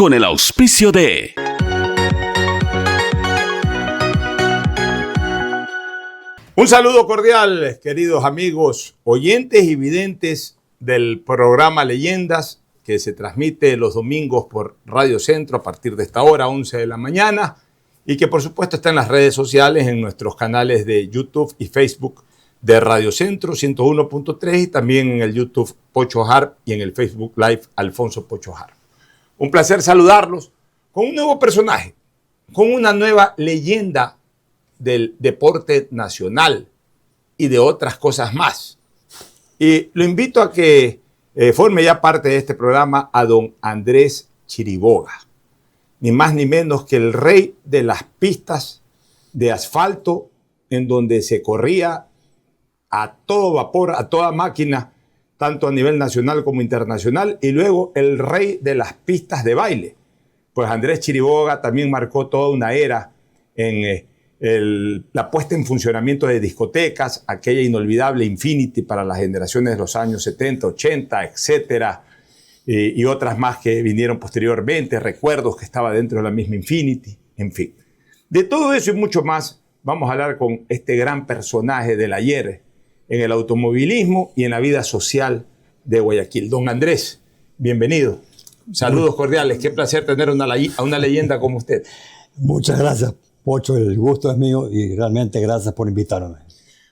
con el auspicio de... Un saludo cordial, queridos amigos, oyentes y videntes del programa Leyendas, que se transmite los domingos por Radio Centro a partir de esta hora, 11 de la mañana, y que por supuesto está en las redes sociales, en nuestros canales de YouTube y Facebook de Radio Centro 101.3 y también en el YouTube Pocho Harp y en el Facebook Live Alfonso Pocho Harp. Un placer saludarlos con un nuevo personaje, con una nueva leyenda del deporte nacional y de otras cosas más. Y lo invito a que forme ya parte de este programa a don Andrés Chiriboga, ni más ni menos que el rey de las pistas de asfalto en donde se corría a todo vapor, a toda máquina, tanto a nivel nacional como internacional, y luego el rey de las pistas de baile. Pues Andrés Chiriboga también marcó toda una era en la puesta en funcionamiento de discotecas, aquella inolvidable Infinity para las generaciones de los años 70, 80, etcétera, y otras más que vinieron posteriormente, recuerdos que estaba dentro de la misma Infinity, en fin. De todo eso y mucho más vamos a hablar con este gran personaje del ayer en el automovilismo y en la vida social de Guayaquil. Don Andrés, bienvenido. Saludos cordiales. Qué placer tener a una leyenda como usted. Muchas gracias, Pocho. El gusto es mío y realmente gracias por invitarme.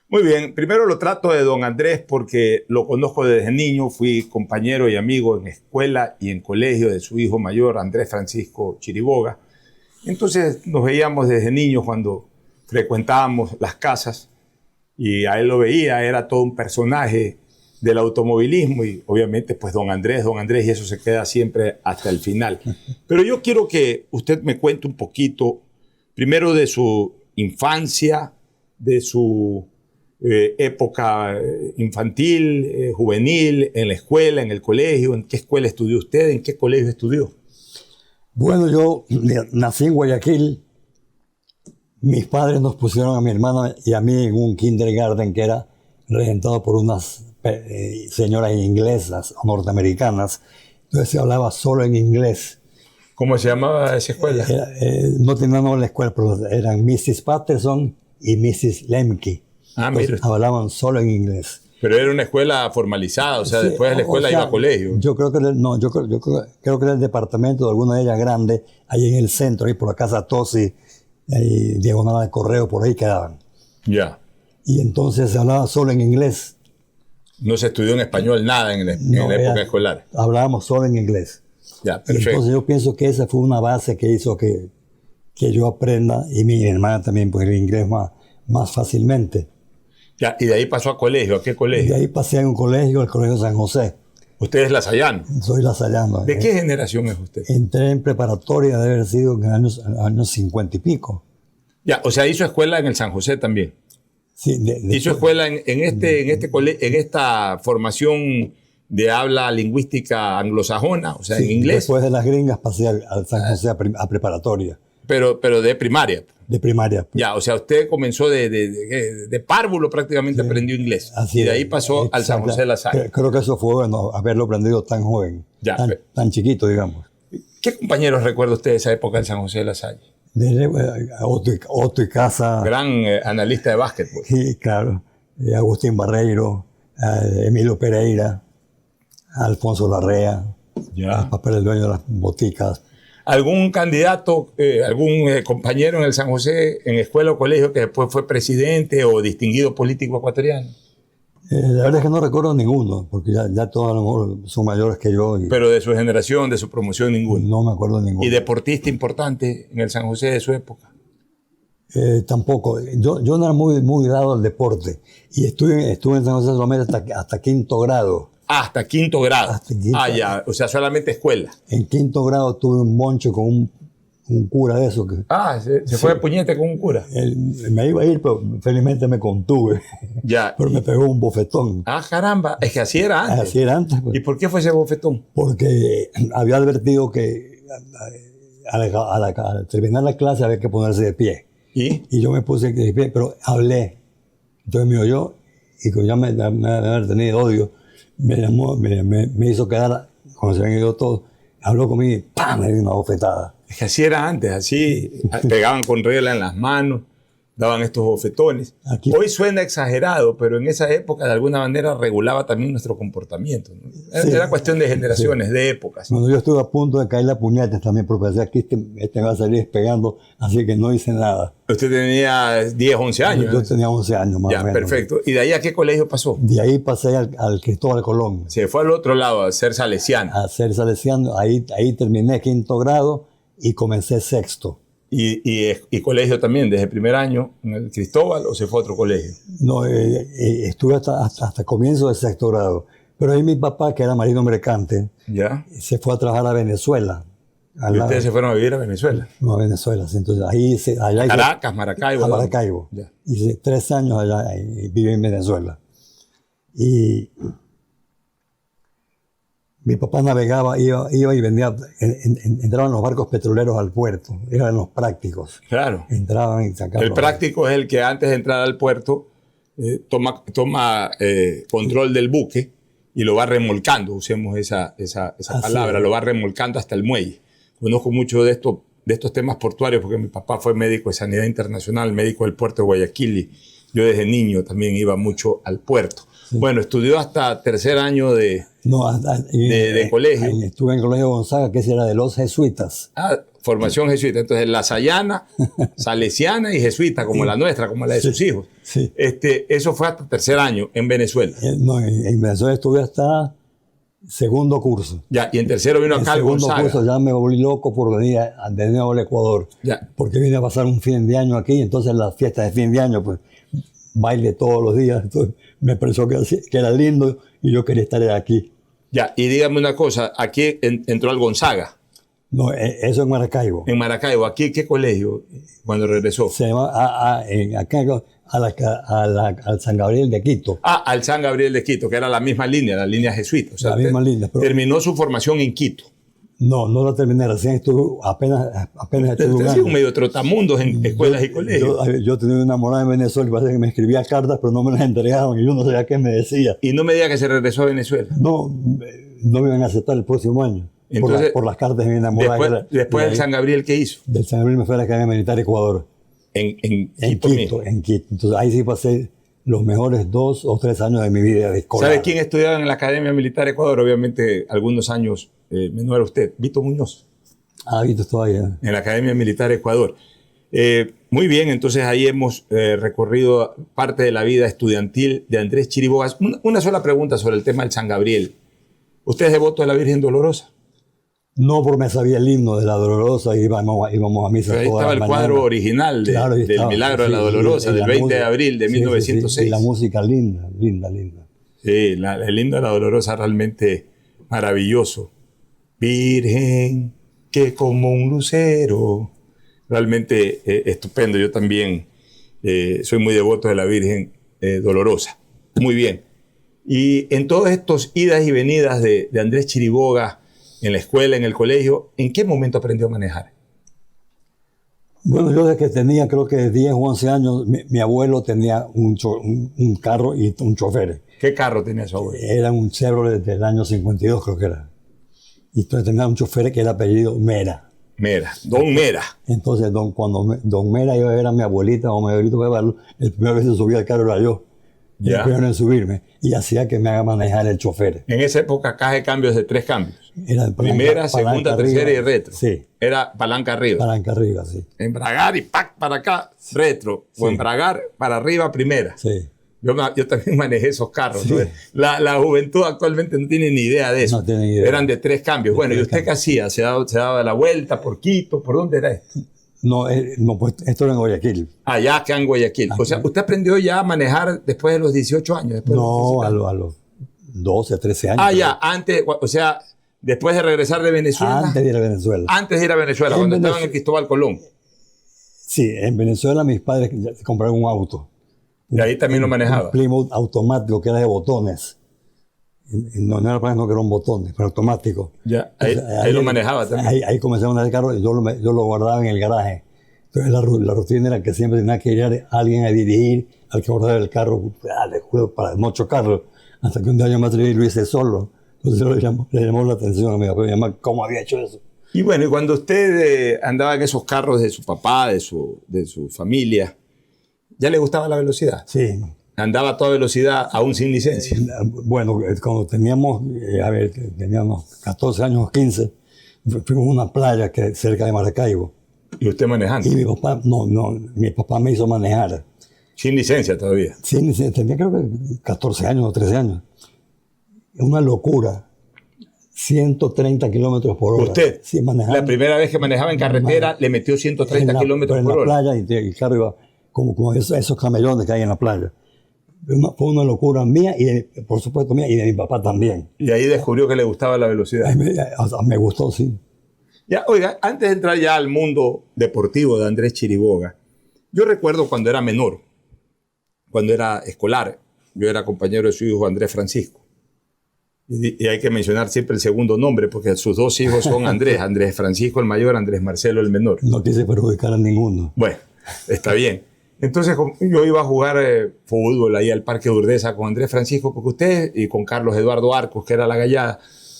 Muy bien. Primero lo trato de don Andrés porque lo conozco desde niño. Fui compañero y amigo en escuela y en colegio de su hijo mayor, Andrés Francisco Chiriboga. Entonces nos veíamos desde niños cuando frecuentábamos las casas y a él lo veía, era todo un personaje del automovilismo y obviamente pues don Andrés, y eso se queda siempre hasta el final. Pero yo quiero que usted me cuente un poquito, primero de su infancia, de su época infantil, juvenil, en la escuela, en el colegio. ¿En qué escuela estudió usted? ¿En qué colegio estudió? Bueno, yo nací en Guayaquil. Mis padres nos pusieron a mi hermana y a mí en un kindergarten que era regentado por unas señoras inglesas o norteamericanas. Entonces se hablaba solo en inglés. ¿Cómo se llamaba esa escuela? No tenía nombre la escuela, pero eran Mrs. Patterson y Mrs. Lemke. Entonces, hablaban solo en inglés. Pero era una escuela formalizada, o sea, sí, después de la escuela iba a colegio. Yo creo que creo que era el departamento de alguna de ellas grande, ahí en el centro, ahí por la casa Tosi, ahí diagonal de correo, por ahí quedaban. Ya. Y entonces se hablaba solo en inglés. No se estudió en español nada en la época escolar. Hablábamos solo en inglés. Ya, perfecto. Entonces yo pienso que esa fue una base que hizo que yo aprenda, y mi hermana también, pues el inglés más fácilmente. Ya, y de ahí pasó a colegio. ¿A qué colegio? De ahí pasé a un colegio, el Colegio San José. ¿Usted es lasallano? Soy lasallano. ¿De qué generación es usted? Entré en preparatoria, debe haber sido en años 50 y pico. Ya, o sea, hizo escuela en el San José también. Sí, hizo escuela en esta formación de habla lingüística anglosajona, o sea, sí, en inglés. Después de las gringas pasé al San José a preparatoria. Pero de primaria. De primaria. Ya, o sea, usted comenzó de párvulo, prácticamente sí, aprendió inglés. Así y de ahí pasó al San José de la Salle. Creo que eso fue bueno, haberlo aprendido tan joven, ya, tan chiquito, digamos. ¿Qué compañeros recuerda usted de esa época del San José de la Salle? Otto y Casa. Gran analista de básquetbol. Sí, claro. Agustín Barreiro, Emilio Pereira, Alfonso Larrea, el papel del dueño de las boticas. ¿Algún candidato, algún compañero en el San José, en escuela o colegio, que después fue presidente o distinguido político ecuatoriano? La verdad es que no recuerdo ninguno, porque ya todos a lo mejor son mayores que yo. Pero de su generación, de su promoción, ninguno. No me acuerdo de ninguno. ¿Y deportista importante en el San José de su época? Tampoco. Yo no era muy dado al deporte. Y estuve en San José solamente hasta quinto grado. Hasta quinto grado. Ya, o sea, solamente escuela. En quinto grado tuve un moncho con un cura de eso. Se fue de puñete con un cura. Me iba a ir, pero felizmente me contuve. Ya. Pero me pegó un bofetón. Caramba. Es que así era antes. Así era antes. Pues. ¿Y por qué fue ese bofetón? Porque había advertido que al terminar la clase había que ponerse de pie. Y yo me puse de pie, pero hablé. Entonces me oyó y como ya me había tenido odio, me llamó, me hizo quedar, cuando se habían ido todos, habló conmigo y ¡pam! Me dio una bofetada. Es que así era antes, así pegaban con regla en las manos, daban estos bofetones. Hoy suena exagerado, pero en esa época de alguna manera regulaba también nuestro comportamiento, ¿no? Era cuestión de generaciones, de épocas. Bueno, yo estuve a punto de caer la puñetes también, porque decía que este va a salir despegando, así que no hice nada. Usted tenía 10, 11 años. Yo tenía 11 años más o menos. Perfecto. ¿Y de ahí a qué colegio pasó? De ahí pasé al Cristóbal Colón. Se fue al otro lado, a ser salesiano. A ser salesiano, ahí terminé 5º grado y comencé 6º. ¿Y colegio también, desde el primer año en el Cristóbal o se fue a otro colegio? No, estuve hasta comienzo de 6º grado. Pero ahí mi papá, que era marino mercante, ¿Ya? se fue a trabajar a Venezuela. ¿Y ustedes se fueron a vivir a Venezuela? No, a Venezuela. Sí. Entonces ahí allá Caracas, Maracaibo. A Maracaibo. Ya. Hice 3 años allá y viví en Venezuela. Y mi papá navegaba, iba y vendía, entraban los barcos petroleros al puerto, eran los prácticos. Claro. Entraban y sacaban. El práctico es el que antes de entrar al puerto toma control del buque y lo va remolcando, usemos esa palabra, lo va remolcando hasta el muelle. Conozco mucho de estos temas portuarios porque mi papá fue médico de sanidad internacional, médico del puerto de Guayaquil y yo desde niño también iba mucho al puerto. Sí. Bueno, estudió hasta 3er año de colegio. Estuve en el Colegio Gonzaga, que era de los jesuitas. Formación jesuita. Entonces, lasayana, salesiana y jesuita, como la nuestra, como la de sus hijos. Sí. Eso fue hasta 3er año en Venezuela. No, en Venezuela estuve hasta 2º curso. Ya, y en 3º vino acá al Gonzaga. En 2º curso ya me volví loco por venir de nuevo al Ecuador. Ya. Porque vine a pasar un fin de año aquí, entonces las fiestas de fin de año, pues, baile todos los días. Entonces, me pareció que era lindo y yo quería estar aquí. Ya, y dígame una cosa, aquí entró al Gonzaga. No, eso en Maracaibo. En Maracaibo, ¿aquí qué colegio cuando regresó? Se llama acá al San Gabriel de Quito. Al San Gabriel de Quito, que era la misma línea, la línea jesuita. O sea, la misma línea. Pero terminó su formación en Quito. No la terminé, recién estuve, apenas estuve un año. Usted un medio trotamundos en escuelas y colegios. Yo tenía una enamorada en Venezuela, parece que me escribía cartas, pero no me las entregaban y yo no sabía qué me decía. Y no me diga que se regresó a Venezuela. No me iban a aceptar el próximo año. Entonces, por las cartas de mi enamorada. Después del San Gabriel, ¿qué hizo? Del San Gabriel me fui a la Academia Militar Ecuador. En Quito. Entonces ahí sí pasé los mejores 2 o 3 años de mi vida de escolar. ¿Sabe quién estudiaba en la Academia Militar Ecuador? Obviamente algunos años menor a usted. Vito Muñoz. Vito todavía. En la Academia Militar Ecuador. Muy bien, entonces ahí hemos recorrido parte de la vida estudiantil de Andrés Chiriboga. Una sola pregunta sobre el tema del San Gabriel. ¿Usted es devoto de la Virgen Dolorosa? No, porque me sabía el himno de la Dolorosa y íbamos a misa. Pero ahí estaba el cuadro original del Milagro de la Dolorosa, del 20 de abril de 1906. Y la música linda. Sí, el himno de la Dolorosa realmente maravilloso. Virgen, que como un lucero. Realmente estupendo. Yo también soy muy devoto de la Virgen Dolorosa. Muy bien. Y en todos estos idas y venidas de Andrés Chiriboga, en la escuela, en el colegio, ¿en qué momento aprendió a manejar? Bueno, yo desde que tenía creo que 10 o 11 años, mi abuelo tenía un carro y un chofer. ¿Qué carro tenía su abuelo? Era un Chevrolet del año 52 creo que era. Y entonces tenía un chofer que era apellido Mera. Don Mera. Entonces cuando Don Mera iba a ver a mi abuelita o a mi abuelito iba a verlo, el primero que se subía al carro era yo. El primero en subirme. Y hacía que me haga manejar el chofer. En esa época caja de cambios de 3 cambios. Era Primera, segunda, tercera y retro. Sí. Era palanca arriba. Palanca arriba, sí. Embragar y ¡pac! Para acá, retro. Sí. O embragar para arriba, primera. Sí. Yo también manejé esos carros. Sí. La juventud actualmente no tiene ni idea de eso. No tiene idea. Eran de 3 cambios. Bueno, ¿y usted qué hacía? ¿Se daba la vuelta por Quito? ¿Por dónde era esto? No, pues esto era en Guayaquil. Ya acá en Guayaquil. O sea, ¿usted aprendió ya a manejar después de los 18 años? No, a los 12, 13 años. Ya, antes, o sea, después de regresar de Venezuela. Antes de ir a Venezuela. Antes de ir a Venezuela, cuando estaban en el Cristóbal Colón. Sí, en Venezuela mis padres compraron un auto. Y ahí también lo manejaba. Un Plymouth automático que era de botones. No era para no que eran botones, pero automático. Ya, ahí lo manejaba también. Ahí comencé a manejar el carro y yo lo guardaba en el garaje. Entonces la rutina era que siempre tenía que ir a alguien a dirigir, al que guardaba el carro, para no chocarlo. Hasta que un día yo me atreví y lo hice solo. Entonces le llamó la atención a mi papá, ¿cómo había hecho eso? Y bueno, y cuando usted andaba en esos carros de su papá, de su familia, ¿ya le gustaba la velocidad? Sí. Andaba a toda velocidad, aún sin licencia. Bueno, cuando teníamos 14 años o 15, fuimos a una playa cerca de Maracaibo. ¿Y usted manejando? Y mi papá me hizo manejar. Sin licencia todavía. Sin licencia, tenía creo que 14 años o 13 años. Una locura. 130 kilómetros por hora. ¿Usted? Sí, manejando. La primera vez que manejaba en carretera le metió 130 kilómetros por hora. En la playa y el carro iba como esos camellones que hay en la playa. Fue una locura mía y por supuesto mía y de mi papá también. Y ahí descubrió que le gustaba la velocidad. Me gustó, sí. Ya, oiga, antes de entrar ya al mundo deportivo de Andrés Chiriboga, yo recuerdo cuando era menor, cuando era escolar, yo era compañero de su hijo Andrés Francisco. Y hay que mencionar siempre el segundo nombre, porque sus dos hijos son Andrés. Andrés Francisco el mayor, Andrés Marcelo el menor. No quise perjudicar a ninguno. Bueno, está bien. Entonces yo iba a jugar fútbol ahí al Parque de Urdesa con Andrés Francisco, porque ustedes, y con Carlos Eduardo Arcos, que era la gallada,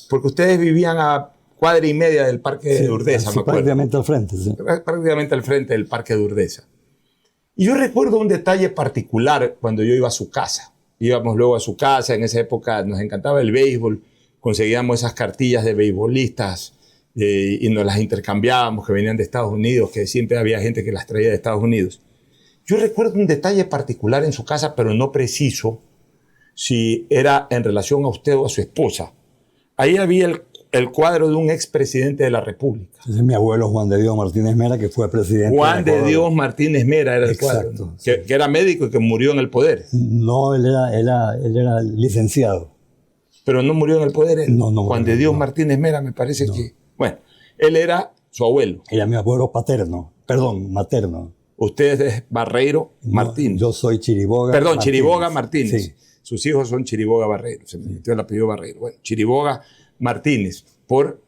porque ustedes vivían a cuadra y media del Parque de Urdesa, sí, me acuerdo. Prácticamente al frente, sí. Prácticamente al frente del Parque de Urdesa. Y yo recuerdo un detalle particular cuando yo iba a su casa. Íbamos luego a su casa, en esa época nos encantaba el béisbol, conseguíamos esas cartillas de beisbolistas y nos las intercambiábamos, que venían de Estados Unidos, que siempre había gente que las traía de Estados Unidos. Yo recuerdo un detalle particular en su casa, pero no preciso si era en relación a usted o a su esposa. Ahí había el cuadro de un expresidente de la República. Ese es mi abuelo Juan de Dios Martínez Mera, que fue presidente. Juan de Dios Martínez Mera era el cuadro. Exacto. Sí. Que era médico y que murió en el poder. No, él era licenciado. Pero no murió en el poder. No, Juan de Dios Martínez Mera me parece que... Bueno, él era su abuelo. Era mi abuelo materno. Usted es Barreiro Martínez. Yo soy Chiriboga Perdón, Martínez. Chiriboga Martínez. Sí. Sus hijos son Chiriboga Barreiro. Se me metió el apellido Barreiro. Bueno, Chiriboga Martínez, por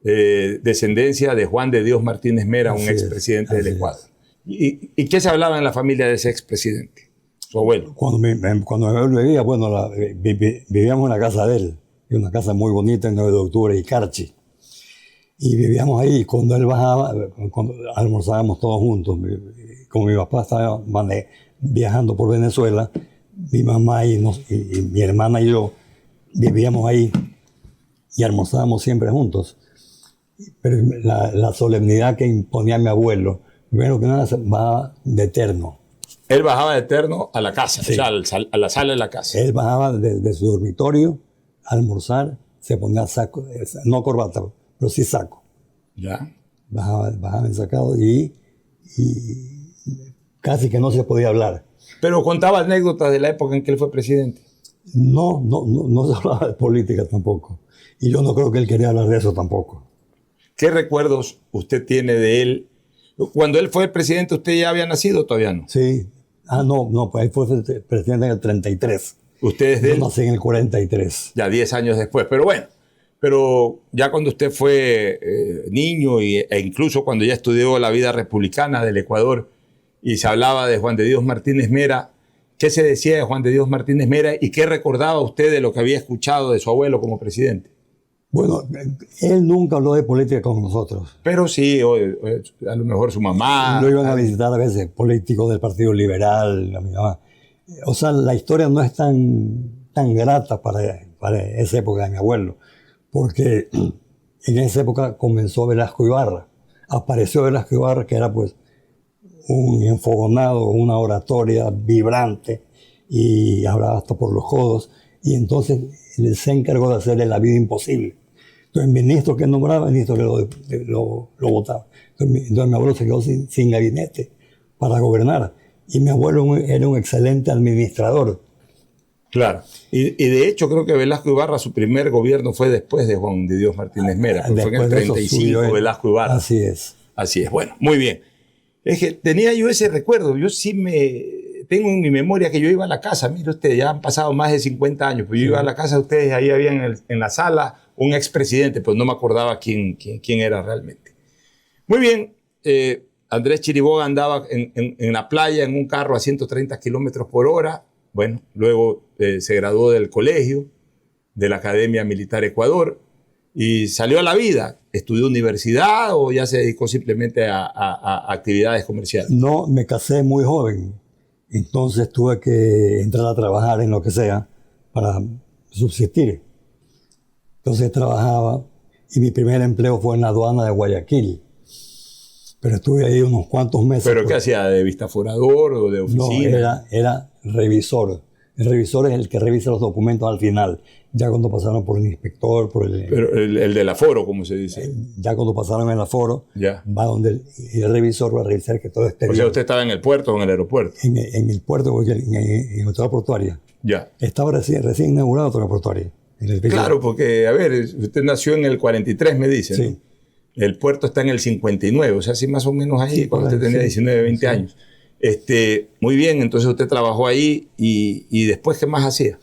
descendencia de Juan de Dios Martínez Mera, un expresidente del Ecuador. ¿Y qué se hablaba en la familia de ese expresidente? Su abuelo. Cuando mi abuelo vivía, bueno, vivíamos en la casa de él, en una casa muy bonita en 9 de octubre y Carchi. Y vivíamos ahí. Cuando él bajaba, cuando almorzábamos todos juntos. Como mi papá estaba viajando por Venezuela, mi mamá y mi hermana y yo vivíamos ahí y almorzábamos siempre juntos. Pero la solemnidad que imponía mi abuelo, primero que nada, va de eterno. Él bajaba de eterno a la casa, Sí. o sea, a la sala de la casa. Él bajaba de su dormitorio a almorzar, se ponía saco, no corbata, pero sí saco. Ya. Bajaba ensacado y casi que no se podía hablar. Pero contaba anécdotas de la época en que él fue presidente. No se hablaba de política tampoco. Y yo no creo que él quería hablar de eso tampoco. ¿Qué recuerdos usted tiene de él? Cuando él fue presidente, ¿usted ya había nacido o todavía no? Sí. No, pues él fue presidente en el 33. Usted es de Yo él nací en el 43. ya 10 años después. Pero bueno, pero ya cuando usted fue niño e incluso cuando ya estudió la vida republicana del Ecuador y se hablaba de Juan de Dios Martínez Mera, ¿qué se decía de Juan de Dios Martínez Mera y qué recordaba usted de lo que había escuchado de su abuelo como presidente? Bueno, él nunca habló de política con nosotros. Pero sí, a lo mejor su mamá. Lo iban a visitar a veces políticos del Partido Liberal, a mi mamá. O sea, la historia no es tan grata para esa época de mi abuelo, porque en esa época comenzó Velasco Ibarra. Apareció Velasco Ibarra, que era pues un enfogonado, una oratoria vibrante y hablaba hasta por los codos. Y entonces él se encargó de hacerle la vida imposible. Entonces, el ministro que nombraba, el ministro que lo votaba. Entonces, mi abuelo se quedó sin gabinete para gobernar. Y mi abuelo era un excelente administrador. Claro. Y de hecho, creo que Velasco Ibarra, su primer gobierno fue después de Juan de Dios Martínez Mera. Fue en el 35 Velasco Ibarra. Así es. Así es. Bueno, muy bien. Es que tenía yo ese recuerdo. Yo sí tengo en mi memoria que yo iba a la casa. Mire usted, ya han pasado más de 50 años. Pues yo iba a la casa de ustedes, ahí había en la sala un expresidente, pues no me acordaba quién era realmente. Muy bien. Andrés Chiriboga andaba en la playa en un carro a 130 kilómetros por hora. Bueno, luego se graduó del colegio, de la Academia Militar Ecuador y salió a la vida. ¿Estudió universidad o ya se dedicó simplemente a actividades comerciales? No, me casé muy joven. Entonces tuve que entrar a trabajar en lo que sea para subsistir. Entonces trabajaba y mi primer empleo fue en la aduana de Guayaquil. Pero estuve ahí unos cuantos meses. ¿Pero qué hacía? ¿De vistaforador o de oficina? No, era revisor. El revisor es el que revisa los documentos al final. Ya cuando pasaron por el inspector, Pero el del aforo, como se dice. Ya cuando pasaron el aforo, ya. Va donde el revisor va a revisar que todo esté bien. O sea, usted estaba en el puerto o en el aeropuerto. En el puerto, porque en la autoridad portuaria. Ya. Estaba recién inaugurada la autoridad portuaria. Claro, porque, a ver, usted nació en el 43, me dicen. Sí. ¿No? El puerto está en el 59, o sea, sí, más o menos ahí, Sí, cuando usted tenía 19, 20 años. Muy bien, entonces usted trabajó ahí y después, ¿qué más hacía?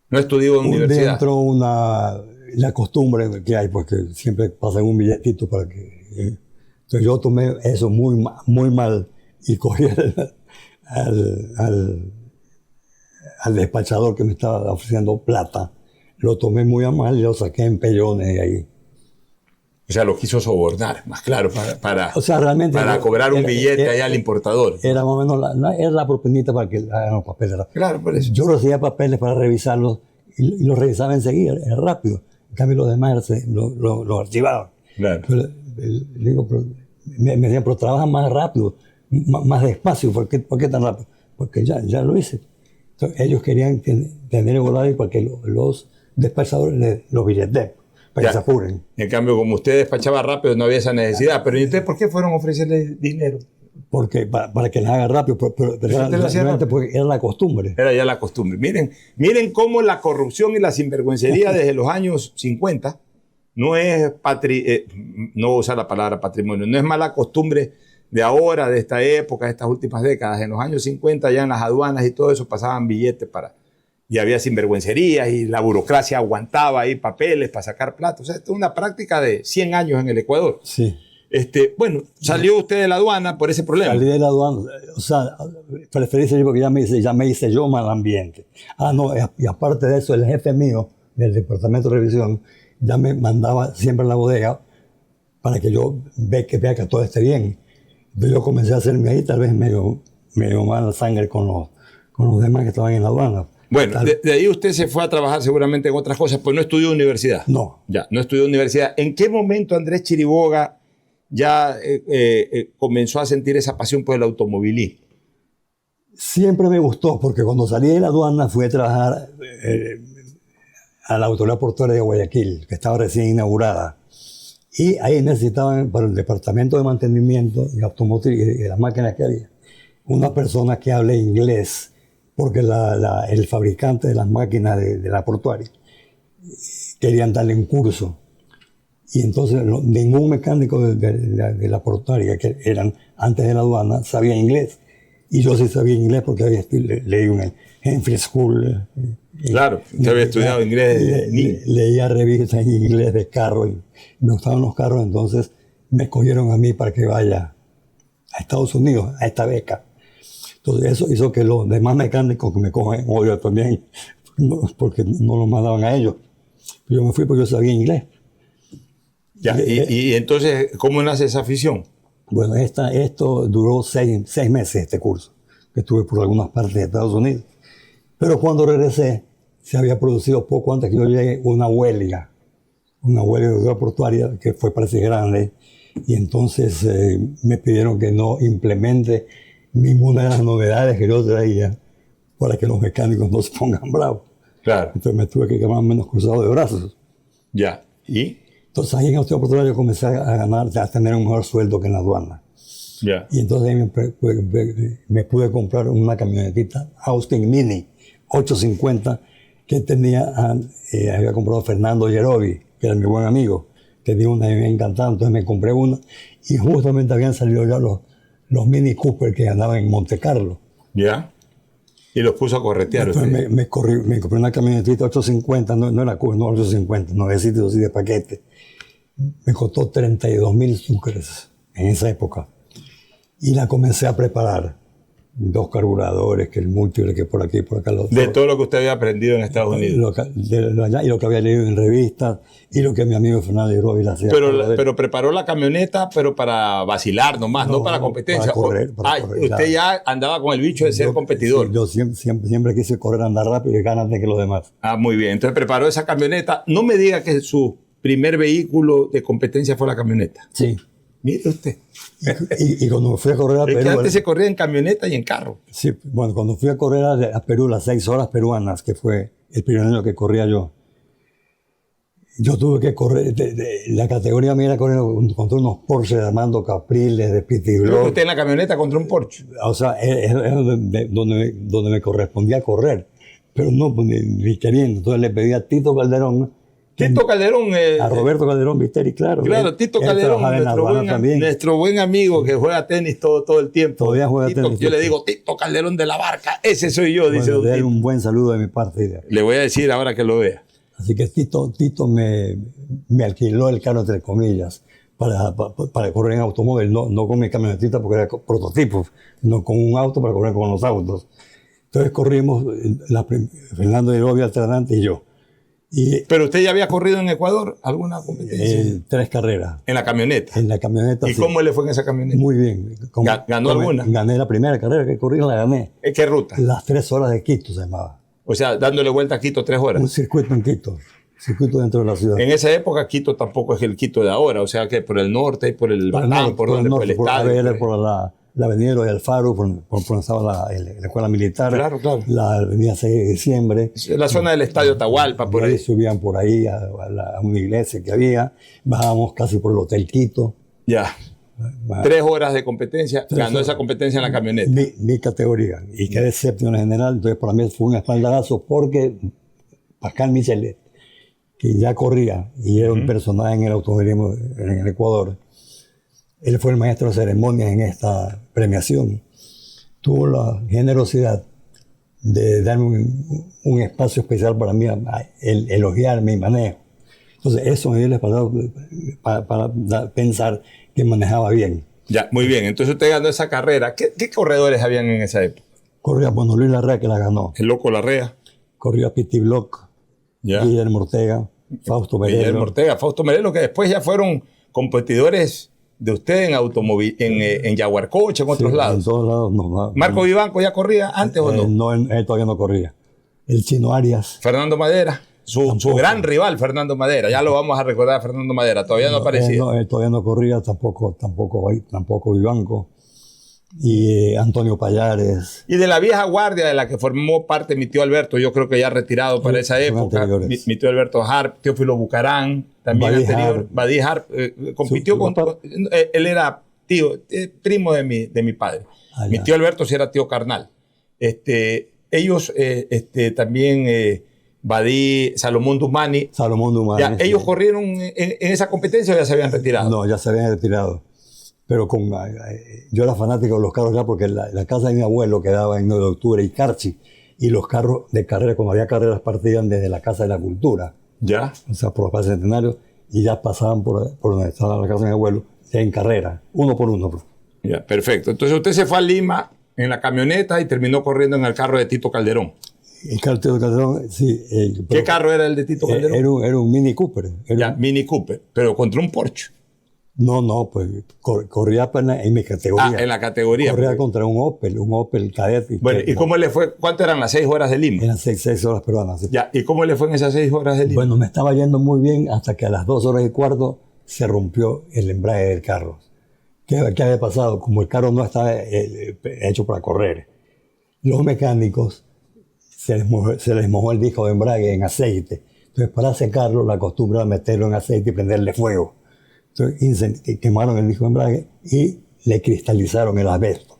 ¿No estudió en universidad? Dentro la costumbre que hay, porque siempre pasan un billetito para que... Entonces yo tomé eso muy mal y cogí al despachador que me estaba ofreciendo plata. Lo tomé muy a mal y lo saqué en pellones de ahí. O sea, lo quiso sobornar, más claro, para realmente cobrar un billete allá al importador. Era más o menos era la propinita para que hagan los papeles. Claro, por eso. Yo recibía papeles para revisarlos y los revisaba enseguida, era rápido. En cambio, los demás los archivaban. Claro. Me decían, pero trabaja más rápido, más despacio. ¿Por qué tan rápido? Porque ya lo hice. Entonces, ellos querían tener el horario para que los despachadores los billetes para que se apuren. En cambio, como usted despachaba rápido, no había esa necesidad. Pero ¿y ustedes por qué fueron a ofrecerle dinero? Porque para que les haga rápido, pero realmente porque era la costumbre. Era ya la costumbre. Miren cómo la corrupción y la sinvergüencería desde los años 50 no es no voy a usar la palabra patrimonio, no es mala costumbre de ahora, de esta época, de estas últimas décadas. En los años 50 ya en las aduanas y todo eso pasaban billetes y había sinvergüencerías y la burocracia aguantaba ahí papeles para sacar plata. O sea, esto es una práctica de 100 años en el Ecuador. Sí. Bueno, salió usted de la aduana por ese problema. Salí de la aduana, o sea, preferí salir porque ya me hice yo mal ambiente. No, y aparte de eso, el jefe mío del departamento de revisión ya me mandaba siempre en la bodega para que yo vea que todo esté bien. Entonces yo comencé a hacerme ahí tal vez medio mala sangre con los demás que estaban en la aduana. Bueno, de ahí usted se fue a trabajar seguramente en otras cosas, pues no estudió universidad. No. Ya, no estudió universidad. ¿En qué momento Andrés Chiriboga ya comenzó a sentir esa pasión por el automovilismo? Siempre me gustó, porque cuando salí de la aduana fui a trabajar a la autoridad portuaria de Guayaquil, que estaba recién inaugurada. Y ahí necesitaban, para el departamento de mantenimiento y automotriz y las máquinas que había, una persona que hable inglés, porque el fabricante de las máquinas de la portuaria querían darle un curso. Y entonces ningún mecánico de la portuaria, que eran antes de la aduana, sabía inglés. Y yo sí sabía inglés porque había leído en Free School. Claro, usted había estudiado inglés. Leía revistas en inglés de carro y me gustaban los carros, entonces me escogieron a mí para que vaya a Estados Unidos, a esta beca. Entonces eso hizo que los demás mecánicos que me cogen odio también, porque no lo mandaban a ellos. Yo me fui porque yo sabía inglés. Ya, y entonces, ¿cómo nace esa afición? Bueno, esto duró 6 meses, este curso, que estuve por algunas partes de Estados Unidos. Pero cuando regresé, se había producido poco antes que yo llegué una huelga de la portuaria que fue parece grande, y entonces me pidieron que no implemente ninguna de las novedades que yo traía para que los mecánicos no se pongan bravos. Claro. Entonces me tuve que quedar menos cruzado de brazos. Ya, ¿y? Entonces ahí en la autoridad portuaria comencé a tener un mejor sueldo que en la aduana. Ya. Y entonces ahí me pude comprar una camionetita Austin Mini 850 que había comprado Fernando Yerovi, que era mi buen amigo. Tenía una y me encantaba, entonces me compré una y justamente habían salido ya los Mini Cooper que andaban en Monte Carlo. Ya. Y los puso a corretear. Entonces me compré una camionetita 850, no era Cooper, no 850, nuevecito así de paquete. Me costó 32,000 sucres en esa época. Y la comencé a preparar. 2 carburadores, que el múltiple, que por aquí y por acá. De todo lo que usted había aprendido en Estados Unidos. Y lo que había leído en revistas, y lo que mi amigo Fernando Hidrovi hacía. Pero preparó la camioneta, pero para vacilar nomás, no para competencia. Correr, usted claro. ya andaba con el bicho de ser competidor. Sí, yo siempre quise correr, andar rápido y ganar de que los demás. Muy bien. Entonces preparó esa camioneta. No me diga que su primer vehículo de competencia fue la camioneta. Sí. Mire usted. Y cuando fui a correr a Es Perú... que antes se corría en camioneta y en carro. Sí, bueno, cuando fui a correr a Perú, las 6 horas peruanas, que fue el primer año que corría yo tuve que correr, la categoría mía era correr contra unos Porsche de Armando Capriles, de Pity Creo que Block. usted en la camioneta contra un Porsche. O sea, era donde me correspondía correr, pero no, pues, ni queriendo. Entonces le pedí a Tito Calderón, Tito Calderón. a Roberto Calderón Viteri, claro. Claro, Tito él Calderón, trabajaba en nuestro buen amigo que juega tenis todo el tiempo. Todavía juega Tito, tenis. yo le digo, Tito Calderón de la Barca, ese soy yo, dice don de él Tito. un buen saludo de mi parte. Le voy a decir ahora que lo vea. Así que Tito me alquiló el carro, entre comillas, para correr en automóvil, no con mi camionetita porque era prototipo, sino con un auto para correr con los autos. Entonces corrimos, Fernando Hidrovi alternante y yo. Pero usted ya había corrido en Ecuador alguna competencia. 3 carreras. En la camioneta. En la camioneta. ¿Y cómo le fue en esa camioneta? Muy bien. ¿Ganó alguna? Gané la primera carrera que corrí, la gané. ¿Qué ruta? Las 3 horas de Quito se llamaba. O sea, dándole vuelta a Quito 3 horas. Un circuito en Quito. Circuito dentro de la ciudad. En esa época Quito tampoco es el Quito de ahora. O sea, que por el norte y por el Batán, por el estadio. Por la avenida de Alfaro, por donde estaba la escuela militar. Claro. La avenida 6 de diciembre. La zona del estadio Atahualpa, por ahí. Subían por ahí a una iglesia que había. Bajábamos casi por el Hotel Quito. Ya. 3 horas de competencia. Ganó esa competencia en la camioneta. Mi categoría. Y quedé séptimo en general. Entonces para mí fue un espaldarazo porque Pascal Michelet, que ya corría y era un personaje en el automovilismo en el Ecuador, él fue el maestro de ceremonias en esta premiación. Tuvo la generosidad de darme un espacio especial para mí, el elogiar mi manejo. Entonces eso me dio el espaldarazo para pensar que manejaba bien. Ya, muy bien. Entonces usted ganó esa carrera. ¿Qué corredores habían en esa época? Corría, bueno, Luis Larrea, que la ganó. El Loco Larrea. Corría Pity Block, Guillermo Ortega, Fausto Merelo, que después ya fueron competidores de usted en Yaguarcocha, en otros lados. En todos lados, no. ¿Marco Vivanco ya corría antes o no? No, él todavía no corría. El Chino Arias. Fernando Madera. Su gran rival, Fernando Madera. Ya lo vamos a recordar a Fernando Madera. Todavía no aparecía. Él todavía no corría, tampoco Vivanco. Y Antonio Payares. Y de la vieja guardia de la que formó parte mi tío Alberto, yo creo que ya retirado para esa época. Mi tío Alberto Harp, Teófilo Bucarán, también anterior. Badí Harp compitió con... Él era primo de mi padre. Mi tío Alberto sí era tío carnal. Ellos también... Badí, Salomón Dumani. Ya, sí. ¿Ellos corrieron en esa competencia o ya se habían retirado? No, ya se habían retirado. Pero yo era fanático de los carros ya porque la casa de mi abuelo quedaba en 9 de octubre y Carchi. Y los carros de carrera, cuando había carreras, partían desde la Casa de la Cultura. Ya. O sea, por los Plaza Centenario. Y ya pasaban por donde estaba la casa de mi abuelo, ya en carrera, uno por uno. Ya, perfecto. Entonces usted se fue a Lima en la camioneta y terminó corriendo en el carro de Tito Calderón. El carro de Tito Calderón, sí. ¿Qué carro era el de Tito Calderón? Era un Mini Cooper. Mini Cooper, pero contra un Porsche. No, pues corría en mi categoría. En la categoría. Corría contra un Opel Kadett. Bueno, ¿y cómo le fue? ¿Cuánto eran las 6 horas de Lima? Eran 6 horas peruanas. Sí. Ya, ¿y cómo le fue en esas 6 horas de Lima? Bueno, me estaba yendo muy bien hasta que a las 2 horas y cuarto se rompió el embrague del carro. ¿Qué había pasado? Como el carro no estaba hecho para correr, los mecánicos se les mojó el disco de embrague en aceite. Entonces, para secarlo, la costumbre era meterlo en aceite y prenderle fuego. Entonces, quemaron el disco de embrague y le cristalizaron el asbesto.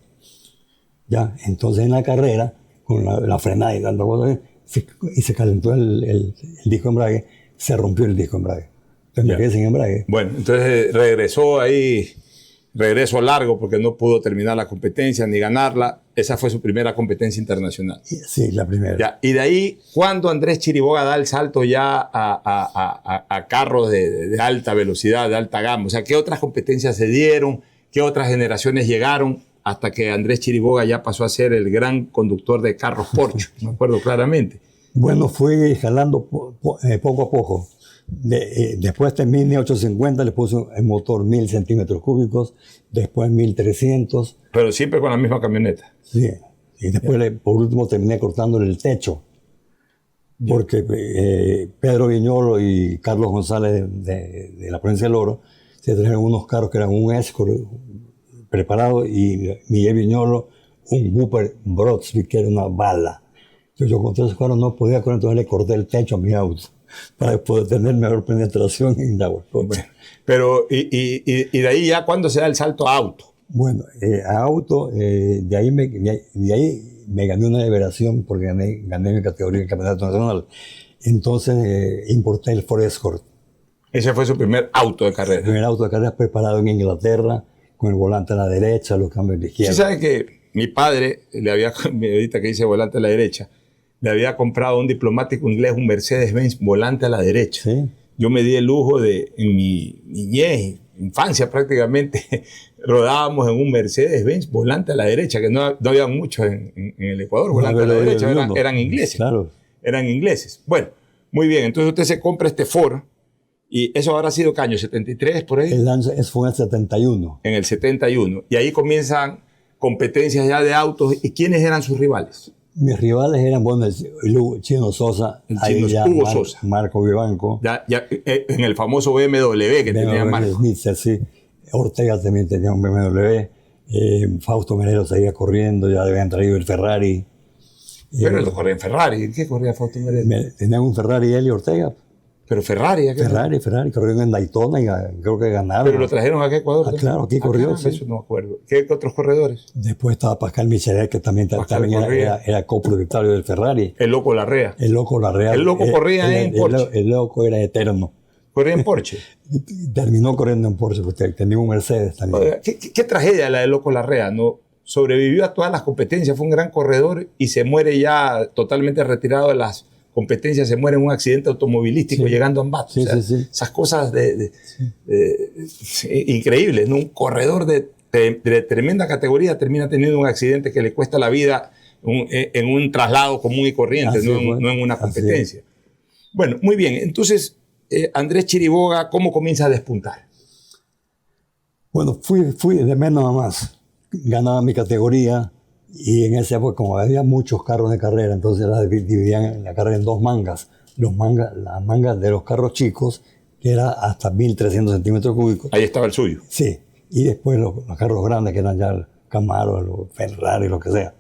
¿Ya? Entonces, en la carrera, con la frenada y dando cosas, y se calentó el disco de embrague, se rompió el disco de embrague. Entonces, me quedé sin embrague. Bueno, entonces regreso largo porque no pudo terminar la competencia ni ganarla. Esa fue su primera competencia internacional. Sí, la primera. Ya, y de ahí, ¿cuándo Andrés Chiriboga da el salto ya a carros de alta velocidad, de alta gama? O sea, ¿qué otras competencias se dieron? ¿Qué otras generaciones llegaron? hasta que Andrés Chiriboga ya pasó a ser el gran conductor de carros Porsche, me acuerdo claramente. Bueno, fui jalando poco a poco. Después de 1850 le puse el motor 1000 centímetros cúbicos, después 1300. Pero siempre con la misma camioneta. Sí. Y después, por último, terminé cortándole el techo. Porque Pedro Viñolo y Carlos González de la provincia del Oro se trajeron unos carros que eran un Escort preparado y Miguel Viñolo un Whooper Brodsky que era una bala. Entonces, yo con todos esos carros no podía correr, entonces le corté el techo a mi auto para poder tener mejor penetración en Yaguarcocha. Pero, y de ahí ya, ¿cuándo se da el salto a auto? Bueno, a auto, de ahí me gané una liberación porque gané mi categoría en el campeonato nacional. Entonces importé el Ford Escort. Ese fue su primer auto de carrera. El primer auto de carrera preparado en Inglaterra, con el volante a la derecha, los cambios a la izquierda. Sí, sabe que mi padre, ahorita que dice volante a la derecha, le había comprado a un diplomático inglés un Mercedes-Benz volante a la derecha. ¿Sí? Yo me di el lujo de, en mi niñez, infancia prácticamente, rodábamos en un Mercedes-Benz volante a la derecha, que no había muchos en el Ecuador, volante a la derecha, eran ingleses. Claro. Eran ingleses. Bueno, muy bien, entonces usted se compra este Ford, y eso habrá sido ¿qué año? ¿73 por ahí? Fue en el 71. En el 71. Y ahí comienzan competencias ya de autos. ¿Y quiénes eran sus rivales? Mis rivales eran, bueno, el Chino Sosa, Hugo Sosa, Marco Vivanco. Ya, en el famoso BMW que tenía Marco. Schnitzer, sí. Ortega también tenía un BMW. Fausto Menero seguía corriendo, ya habían traído el Ferrari. Pero él corría en Ferrari. ¿En qué corría Fausto Menero? Tenían un Ferrari él y Ortega. Pero Ferrari, Ferrari, corrieron en Daytona y creo que ganaron. Pero lo trajeron aquí a Ecuador. Claro, aquí corrió. Sí. Eso no me acuerdo. ¿Qué otros corredores? Después estaba Pascal Michelet, que también era copropietario del Ferrari. El Loco Larrea. El Loco Larrea. El Loco corría en Porsche. El Loco era eterno. Corría en Porsche. Terminó corriendo en Porsche, porque tenía un Mercedes también. Oiga, ¿qué tragedia la del Loco Larrea, ¿no? Sobrevivió a todas las competencias, fue un gran corredor y se muere ya totalmente retirado de las competencias, se muere en un accidente automovilístico llegando a Ambato. Esas cosas increíbles, ¿no? Un corredor de tremenda categoría termina teniendo un accidente que le cuesta la vida en un traslado común y corriente, no en una competencia. Bueno, muy bien. Entonces, Andrés Chiriboga, ¿cómo comienza a despuntar? Bueno, fui de menos a más. Ganaba mi categoría. Y en esa época, como había muchos carros de carrera, entonces la dividían la carrera en dos mangas. Las mangas de los carros chicos, que era hasta 1300 centímetros cúbicos. Ahí estaba el suyo. Sí. Y después los carros grandes, que eran ya el Camaro, los Ferrari, lo que sea.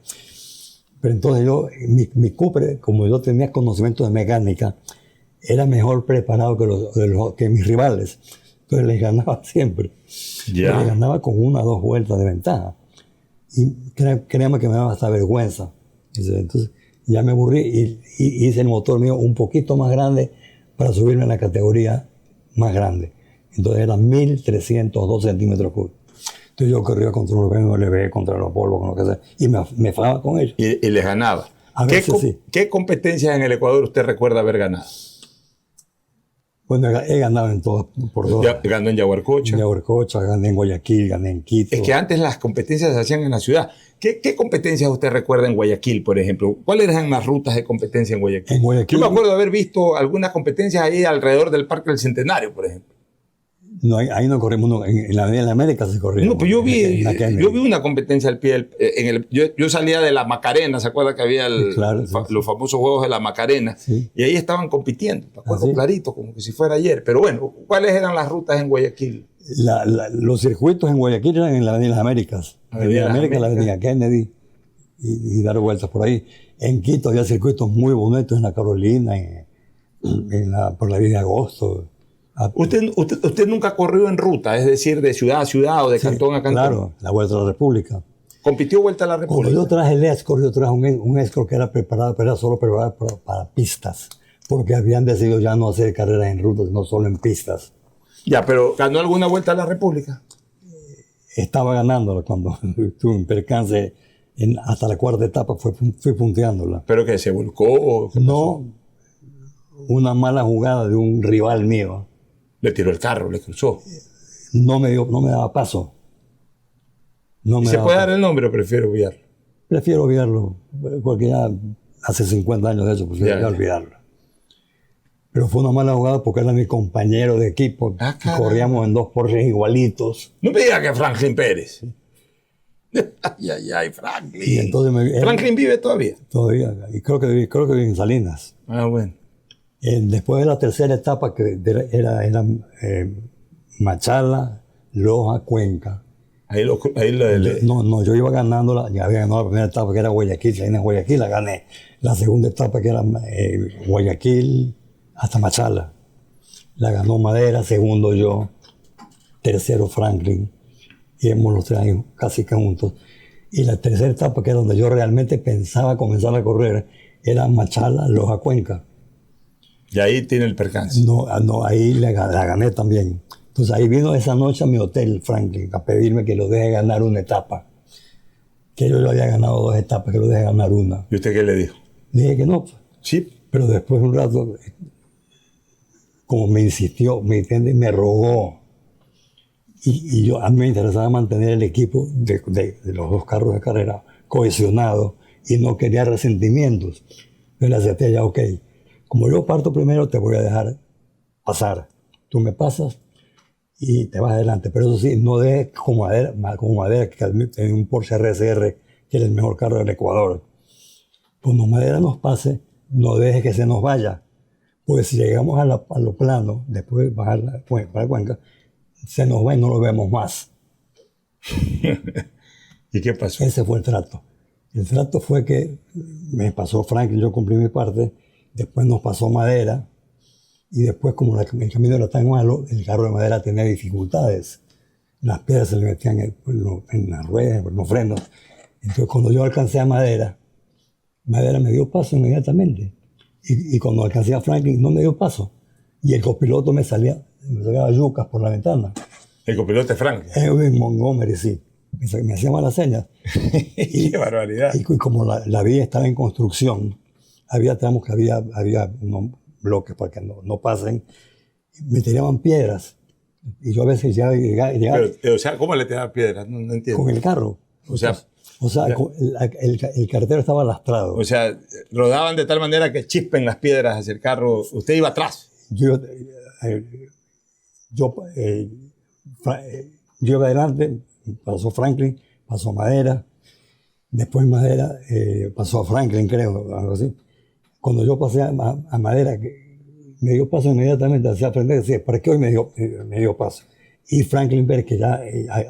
Pero entonces mi Cooper, como yo tenía conocimiento de mecánica, era mejor preparado que mis rivales. Entonces les ganaba siempre. Yeah. Les ganaba con 1 o 2 vueltas de ventaja. Y créame que me daba hasta vergüenza. Entonces ya me aburrí y hice el motor mío un poquito más grande para subirme a la categoría más grande. Entonces era 1302 centímetros cúbicos. Entonces yo corría contra los BMW, contra los Volvo, con lo que sea, y me fajaba con ellos. Y les ganaba. A veces sí. ¿Qué competencias en el Ecuador usted recuerda haber ganado? Bueno, he ganado en todas, por dos. Ganó en Yaguarcocha. En Yaguarcocha, gané en Guayaquil, gané en Quito. Es que antes las competencias se hacían en la ciudad. ¿Qué competencias usted recuerda en Guayaquil, por ejemplo? ¿Cuáles eran las rutas de competencia en Guayaquil? En Guayaquil. Yo me acuerdo de haber visto algunas competencias ahí alrededor del Parque del Centenario, por ejemplo. No, ahí no corrimos, en la Avenida de la América se corría. No, pues yo vi una competencia al pie yo salía de la Macarena, ¿se acuerda que había los famosos Juegos de la Macarena? Sí. Y ahí estaban compitiendo, me acuerdo clarito, como que si fuera ayer. Pero bueno, ¿cuáles eran las rutas en Guayaquil? Los circuitos en Guayaquil eran en la Avenida de las Américas. La Avenida de las Américas, la Avenida Kennedy, y dar vueltas por ahí. En Quito había circuitos muy bonitos, en la Carolina, por la Avenida de Agosto. ¿Usted nunca corrió en ruta, es decir, de ciudad a ciudad o de cantón a cantón? Claro, la Vuelta a la República. ¿Compitió Vuelta a la República? Cuando yo traje el Escort, yo traje un Escort que era preparado, pero era solo preparado para pistas, porque habían decidido ya no hacer carreras en ruta, sino solo en pistas. Ya, pero ¿ganó alguna Vuelta a la República? Estaba ganándola cuando tuve un percance, hasta la 4ª etapa fui punteándola. ¿Pero que se volcó? No, una mala jugada de un rival mío. Le tiró el carro, le cruzó. No me daba paso. No ¿Y me se daba puede paso. dar el nombre o prefiero obviarlo? Prefiero olvidarlo, porque ya hace 50 años de eso, prefiero Ya, ya ya. olvidarlo. Pero fue una mala jugada porque era mi compañero de equipo. Ah, Y caramba. corríamos en 2 Porsches igualitos. No me diga que Franklin Pérez. Ay, Franklin. Y entonces Franklin vive todavía. todavía, y creo que vive en Salinas. Ah, bueno. Después de la tercera etapa, que era Machala, Loja, Cuenca. Yo iba ganando, ya había ganado la primera etapa, que era Guayaquil, Salinas, Guayaquil, la gané. La segunda etapa, que era Guayaquil hasta Machala, la ganó Madera, segundo yo, tercero Franklin, íbamos los 3 años casi que juntos. Y la tercera etapa, que era donde yo realmente pensaba comenzar a correr, era Machala, Loja, Cuenca. Y ahí tiene el percance. No, ahí la gané también. Entonces ahí vino esa noche a mi hotel, Franklin, a pedirme que lo deje ganar una etapa. Que yo había ganado 2 etapas, que lo deje ganar una. ¿Y usted qué le dijo? Le dije que no, Sí. pero después de un rato, como me insistió, me entiende, me rogó. Y a mí me interesaba mantener el equipo de los 2 carros de carrera cohesionado y no quería resentimientos. Yo le acepté ya, ok, como yo parto primero, te voy a dejar pasar. Tú me pasas y te vas adelante. Pero eso sí, no dejes como Madera, que tiene un Porsche RSR, que es el mejor carro del Ecuador. Cuando Madera nos pase, no dejes que se nos vaya. Porque si llegamos a lo plano, después de bajar para Cuenca, se nos va y no lo vemos más. ¿Y qué pasó? Ese fue el trato. El trato fue que me pasó Franklin, yo cumplí mi parte, después nos pasó Madera, y después, como el camino era tan malo, el carro de Madera tenía dificultades. Las piedras se le metían en las ruedas, en los frenos. Entonces, cuando yo alcancé a Madera me dio paso inmediatamente. Y cuando alcancé a Franklin, no me dio paso. Y el copiloto me sacaba yucas por la ventana. El copiloto es Franklin. En Montgomery, sí. Me hacía malas señas. ¡Qué barbaridad! Y como la vía estaba en construcción, había tramos que había unos bloques para que no pasen. Me tiraban piedras. Y yo a veces llegaba Pero, o sea, ¿cómo le tiraban piedras? No entiendo. con el carro. O sea, el carretero estaba lastrado. O sea, rodaban de tal manera que chispen las piedras hacia el carro. Usted iba atrás. Yo iba adelante, pasó Franklin, pasó Madera, después Madera pasó a Franklin, creo, algo así. Cuando yo pasé a Madera, me dio paso inmediatamente hacia aprender, decía, ¿para qué hoy me dio paso? Y Franklin Pérez, que ya,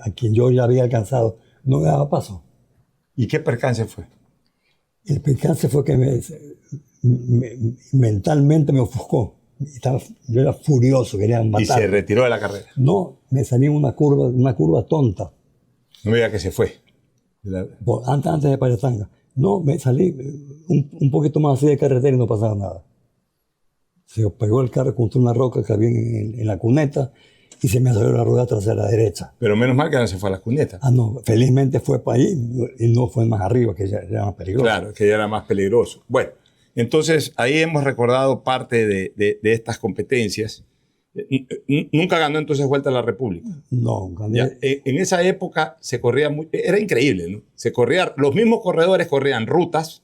a quien yo ya había alcanzado, no me daba paso. ¿Y qué percance fue? El percance fue que mentalmente me ofuscó. Yo era furioso, quería matar. Y se retiró de la carrera. No, me salí en una curva tonta. No me diga que se fue. Antes de Payatanga. No, me salí un poquito más así de carretera y no pasaba nada. Se pegó el carro contra una roca que había en la cuneta y se me salió la rueda trasera derecha. Pero menos mal que no se fue a las cunetas. Ah, no, felizmente fue para ahí y no fue más arriba, que ya era más peligroso. Claro, que ya era más peligroso. Bueno, entonces ahí hemos recordado parte de estas competencias. Nunca ganó entonces Vuelta a la República. No, Ya, en esa época se corría muy, era increíble, ¿no? Los mismos corredores corrían rutas,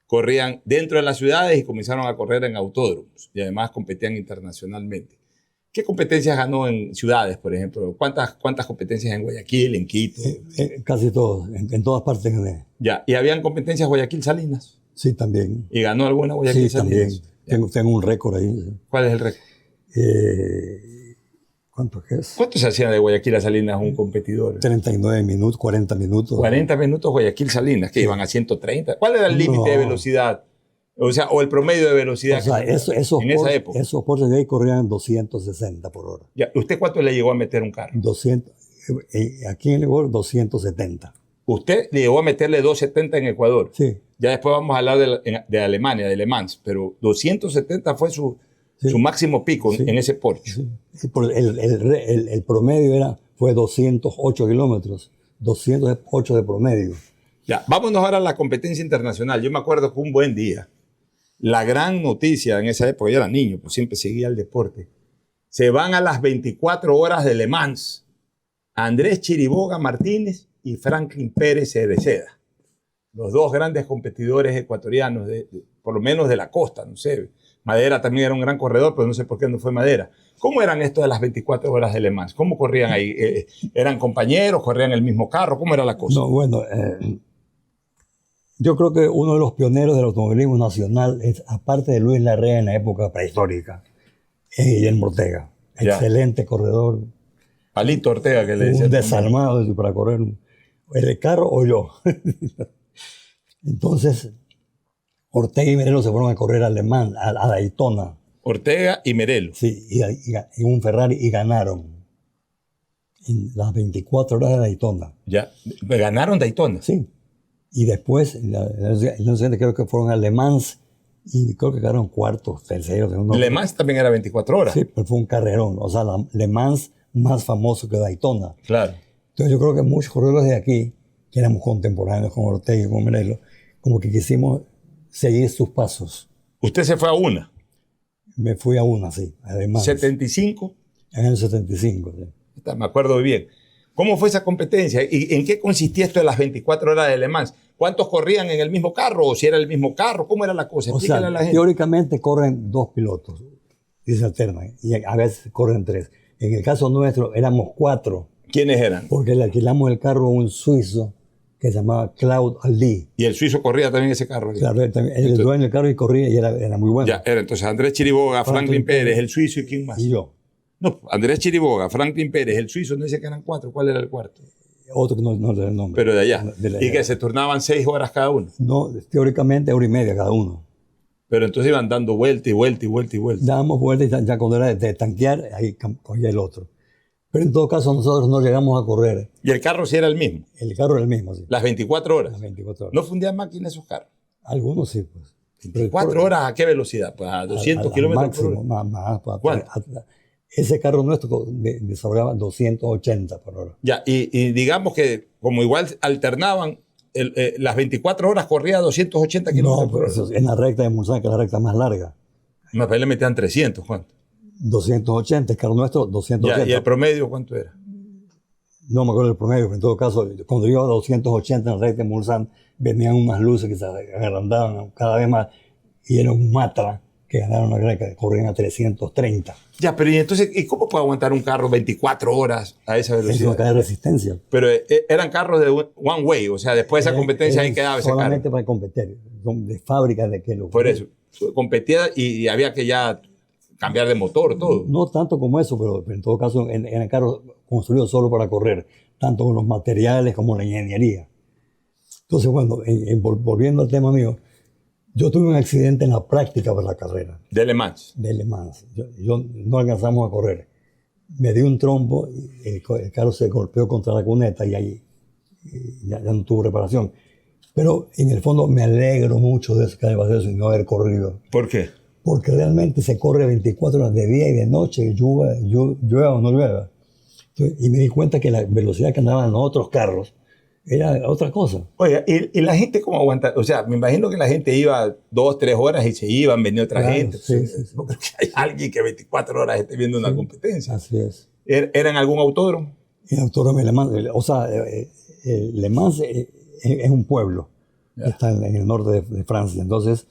corrían dentro de las ciudades y comenzaron a correr en autódromos y además competían internacionalmente. ¿Qué competencias ganó en ciudades, por ejemplo? ¿Cuántas competencias en Guayaquil, en Quito? Casi todos, en todas partes gané. Ya, ¿y habían competencias Guayaquil-Salinas? Sí, también. ¿Y ganó alguna Sí, Guayaquil-Salinas? también. Tengo un récord ahí. ¿Cuál es el récord? ¿Cuánto es? ¿Cuánto se hacía de Guayaquil a Salinas un competidor? 39 minutos, 40 minutos. 40 minutos Guayaquil-Salinas, que iban a 130. ¿Cuál era el límite de velocidad? O sea, o el promedio de velocidad. O sea, en esa época. Esos Porsche de ahí corrían 260 por hora. Ya, ¿usted cuánto le llegó a meter un carro? 200, aquí en Ecuador, 270. Usted le llegó a meterle 270 en Ecuador. Sí. Ya después vamos a hablar de Alemania, de Le Mans, pero 270 fue su máximo pico en ese Porsche. Sí. El promedio fue 208 kilómetros, 208 de promedio. Ya, vámonos ahora a la competencia internacional. Yo me acuerdo que un buen día, la gran noticia en esa época, yo era niño, pues siempre seguía el deporte, se van a las 24 horas de Le Mans Andrés Chiriboga Martínez y Franklin Pérez Cereceda. Los dos grandes competidores ecuatorianos, por lo menos de la costa, no sé. Madera también era un gran corredor, pero no sé por qué no fue Madera. ¿Cómo eran esto de las 24 horas de Le Mans? ¿Cómo corrían ahí? ¿Eran compañeros? ¿Corrían el mismo carro? ¿Cómo era la cosa? No, bueno, yo creo que uno de los pioneros del automovilismo nacional es, aparte de Luis Larrea en la época prehistórica, es Guillermo Ortega. Ya. Excelente corredor. Palito Ortega, que le decía. Un desarmado para correr el carro o yo. Entonces, Ortega y Merelo se fueron a correr a Le Mans, a Daytona. Ortega y Merelo. Sí, y un Ferrari y ganaron en las 24 horas de Daytona. Ya, ganaron Daytona. Sí. Y después, el año siguiente creo que fueron a Le Mans y creo que quedaron cuartos, terceros. Le Mans también era 24 horas. Sí, pero fue un carrerón. O sea, Le Mans más famoso que Daytona. Claro. Entonces yo creo que muchos corredores de aquí, que éramos contemporáneos con Ortega y con Merelo, como que quisimos seguir sus pasos. Usted se fue a una. Me fui a una, sí, además. 75. En el 75, sí. Me acuerdo bien. ¿Cómo fue esa competencia? ¿Y en qué consistía esto de las 24 horas de Le Mans? ¿Cuántos corrían en el mismo carro? ¿O si era el mismo carro? ¿Cómo era la cosa? O sea, a la gente. teóricamente corren dos pilotos y se alternan. Y a veces corren tres. En el caso nuestro éramos cuatro. ¿Quiénes eran? Porque le alquilamos el carro a un suizo que se llamaba Claude Aldi. Y el suizo corría también ese carro. Claro, él dueño del carro y corría y era muy bueno. Ya, era entonces Andrés Chiriboga, Franklin Pérez, el suizo y quién más. Y yo. No, Andrés Chiriboga, Franklin Pérez, el suizo, no dice que eran cuatro. ¿Cuál era el cuarto? Otro que no le da el nombre. Pero de allá. De y que se turnaban 6 horas cada uno. No, teóricamente 1 hora y media cada uno. Pero entonces iban dando vuelta y vuelta y vuelta y vuelta. Dábamos vueltas y ya cuando era de tanquear, ahí cogía el otro. Pero en todo caso nosotros no llegamos a correr. Y el carro sí era el mismo. El carro era el mismo, sí. Las 24 horas. Las 24 horas. ¿No fundían máquinas esos carros? Algunos sí, pues. 24 horas, ¿a qué velocidad? Pues a 200 kilómetros por hora. Más. ¿Cuánto? Ese carro nuestro desarrollaba 280 por hora. Ya, y digamos que como igual alternaban, las 24 horas corría a 280 kilómetros por hora. Eso, en la recta de Mulsanne, que es la recta más larga. Más le metían 300, ¿cuánto? 280, el carro nuestro 280. Ya, ¿y el promedio cuánto era? No me acuerdo el promedio, pero en todo caso, cuando iba a 280 en la recta de Mulsanne, venían unas luces que se agrandaban cada vez más y era un Matra que ganaron la carrera, que corrían a 330. Ya, pero ¿y entonces ¿y cómo puede aguantar un carro 24 horas a esa velocidad? Es una cadena de resistencia. Pero eran carros de one way, o sea, después de esa competencia ahí quedaba ese carro. Solamente para competir, son de fábrica de que lo. Por eso, competía y había que ya cambiar de motor, todo. No tanto como eso, pero en todo caso eran carros construidos solo para correr, tanto con los materiales como la ingeniería. Entonces, bueno, volviendo al tema mío, yo tuve un accidente en la práctica para la carrera. De Le Mans. De Le Mans. Yo no alcanzamos a correr. Me di un trompo, el carro se golpeó contra la cuneta y ahí ya no tuvo reparación. Pero en el fondo me alegro mucho de eso, que haya pasado eso y no haber corrido. ¿Por qué? Porque realmente se corre 24 horas de día y de noche, llueva o no llueva. Entonces, y me di cuenta que la velocidad que andaban los otros carros era otra cosa. Oiga, ¿y la gente cómo aguanta? O sea, me imagino que la gente iba 2, 3 horas y se iban, venía otra gente. Sí. No creo que hay alguien que 24 horas esté viendo una competencia. Así es. ¿Era en algún autódromo? El autódromo de Le Mans, o sea, Le Mans es un pueblo que está en el norte de Francia. Entonces,